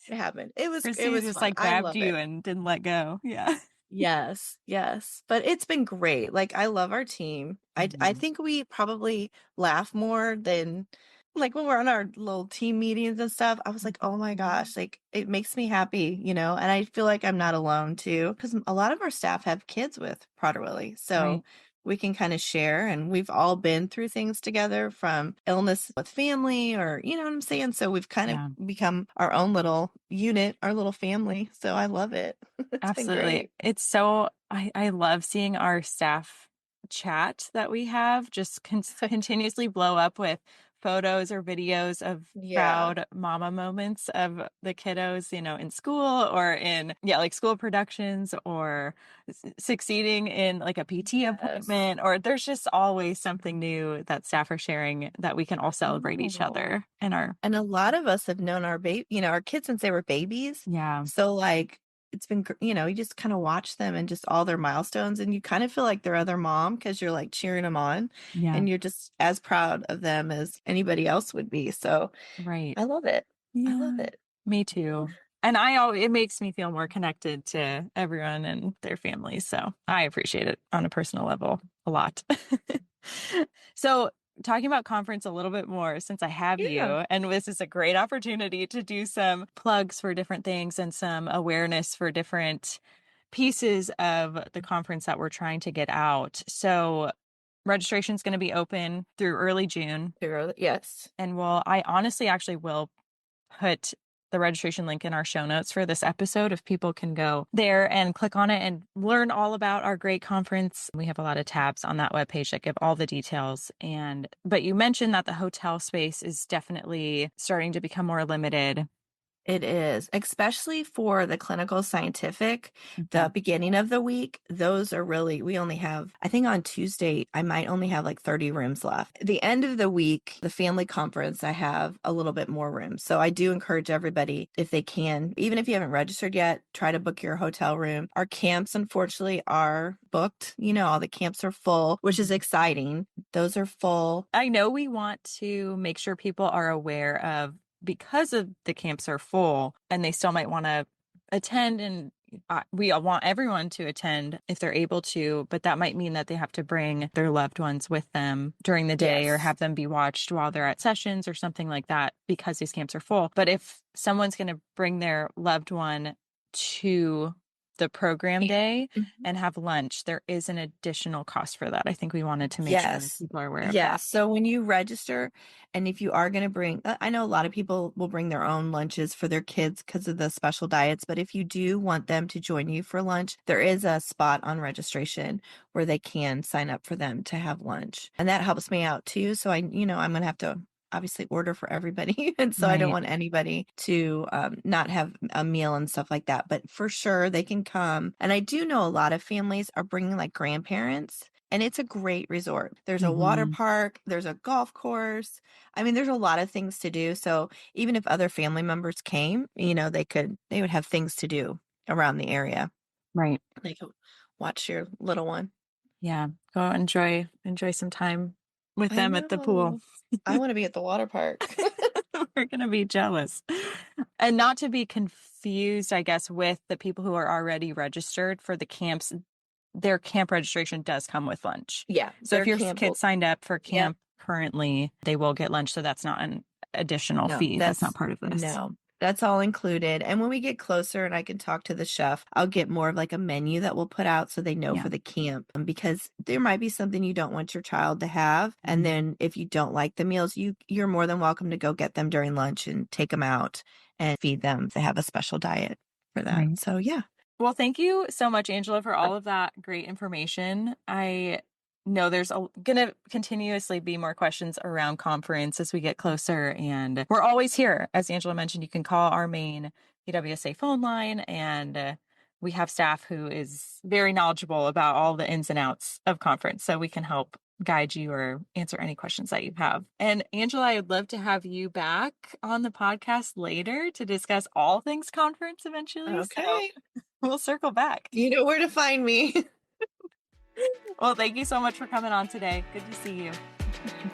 It happened. It Christy was just fun. like I grabbed love you it. and didn't let go. Yeah. Yes, yes. But it's been great. Like I love our team. I think we probably laugh more than like when we're on our little team meetings and stuff. I was like, oh my gosh, like it makes me happy, and I feel like I'm not alone too. Because a lot of our staff have kids with Prader-Willi. So Right. we can kind of share and we've all been through things together from illness with family or you know what I'm saying? So we've kind Yeah. of become our own little unit, our little family. So I love it. It's been Absolutely. great. It's so, I love seeing our staff chat that we have just continuously blow up with photos or videos of Yeah. proud mama moments of the kiddos, in school or in, like school productions or succeeding in like a PT Yes. appointment, or there's just always something new that staff are sharing that we can all celebrate each Oh. other in our, And a lot of us have known our kids since they were babies. yeah. So like it's been, you just kind of watch them and just all their milestones and you kind of feel like their other mom because you're like cheering them on Yeah. and you're just as proud of them as anybody else would be. So Right. I love it. I love Yeah. it. Me too. And it makes me feel more connected to everyone and their families. So I appreciate it on a personal level a lot. So talking about conference a little bit more since I have Yeah. you, and this is a great opportunity to do some plugs for different things and some awareness for different pieces of the conference that we're trying to get out. So registration is going to be open through early June. Yes. And I honestly actually will put the registration link in our show notes for this episode if people can go there and click on it and learn all about our great conference. We have a lot of tabs on that webpage that give all the details. But you mentioned that the hotel space is definitely starting to become more limited. It is, especially for the clinical scientific, the beginning of the week. Those are really, we only have, I think on Tuesday, I might only have like 30 rooms left. The end of the week, the family conference, I have a little bit more rooms. So I do encourage everybody, if they can, even if you haven't registered yet, try to book your hotel room. Our camps, unfortunately, are booked. All the camps are full, which is exciting. Those are full. I know we want to make sure people are aware of, because of the camps are full and they still might want to attend, and we want everyone to attend if they're able to, but that might mean that they have to bring their loved ones with them during the day or Yes. have them be watched while they're at sessions or something like that because these camps are full. But if someone's going to bring their loved one to the program day and have lunch, there is an additional cost for that. I think we wanted to make sure that Yes. people are aware of Yes. that. So when you register, and if you are going to bring, I know a lot of people will bring their own lunches for their kids because of the special diets, but if you do want them to join you for lunch, there is a spot on registration where they can sign up for them to have lunch. And that helps me out too. So I'm going to have to obviously order for everybody. And so I don't Right. want anybody to not have a meal and stuff like that. But for sure, they can come. And I do know a lot of families are bringing like grandparents. And it's a great resort. There's a water park, there's a golf course. I mean, there's a lot of things to do. So even if other family members came, they would have things to do around the area. Right. They could watch your little one. Yeah. Go enjoy some time with I them at the pool. know. I want to be at the water park. We're going to be jealous. And not to be confused, I guess, with the people who are already registered for the camps, their camp registration does come with lunch. Yeah. So if their your kid signed up for camp Yep. currently, they will get lunch. So that's not an additional No, fee. That's not part of this. No. That's all included. And when we get closer and I can talk to the chef, I'll get more of like a menu that we'll put out so they know Yeah. for the camp, because there might be something you don't want your child to have. And then if you don't like the meals, you're more than welcome to go get them during lunch and take them out and feed them. They have a special diet for that. Right. So yeah. Well, thank you so much, Angela, for all of that great information. I know there's going to continuously be more questions around conference as we get closer. And we're always here. As Angela mentioned, you can call our main PWSA phone line, and we have staff who is very knowledgeable about all the ins and outs of conference. So we can help guide you or answer any questions that you have. And Angela, I would love to have you back on the podcast later to discuss all things conference eventually. Okay. So we'll circle back. You know where to find me. Well, thank you so much for coming on today. Good to see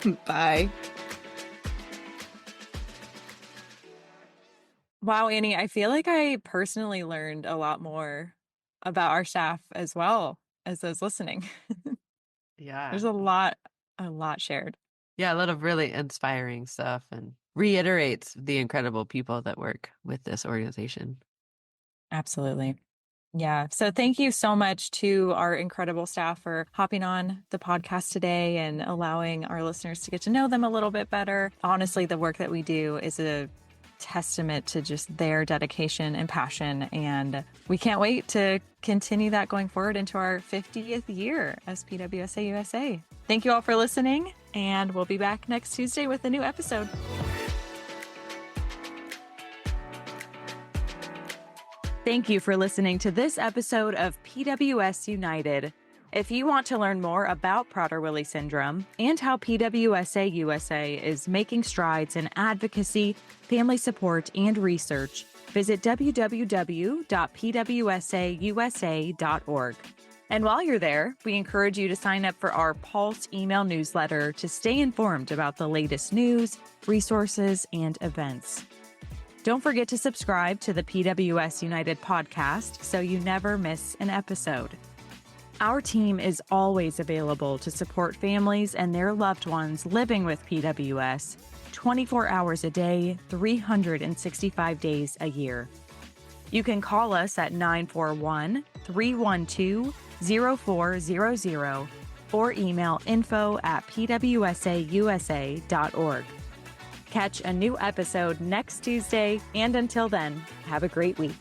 you. Bye. Wow, Annie, I feel like I personally learned a lot more about our staff as well as those listening. Yeah. There's a lot shared. Yeah, a lot of really inspiring stuff and reiterates the incredible people that work with this organization. Absolutely. Yeah. So thank you so much to our incredible staff for hopping on the podcast today and allowing our listeners to get to know them a little bit better. Honestly, the work that we do is a testament to just their dedication and passion. And we can't wait to continue that going forward into our 50th year as PWSA USA. Thank you all for listening, and we'll be back next Tuesday with a new episode. Thank you for listening to this episode of PWS United. If you want to learn more about Prader-Willi syndrome and how PWSA USA is making strides in advocacy, family support, and research, visit www.pwsausa.org. And while you're there, we encourage you to sign up for our Pulse email newsletter to stay informed about the latest news, resources, and events. Don't forget to subscribe to the PWS United podcast so you never miss an episode. Our team is always available to support families and their loved ones living with PWS 24 hours a day, 365 days a year. You can call us at 941-312-0400 or email info@pwsausa.org. Catch a new episode next Tuesday, and until then, have a great week.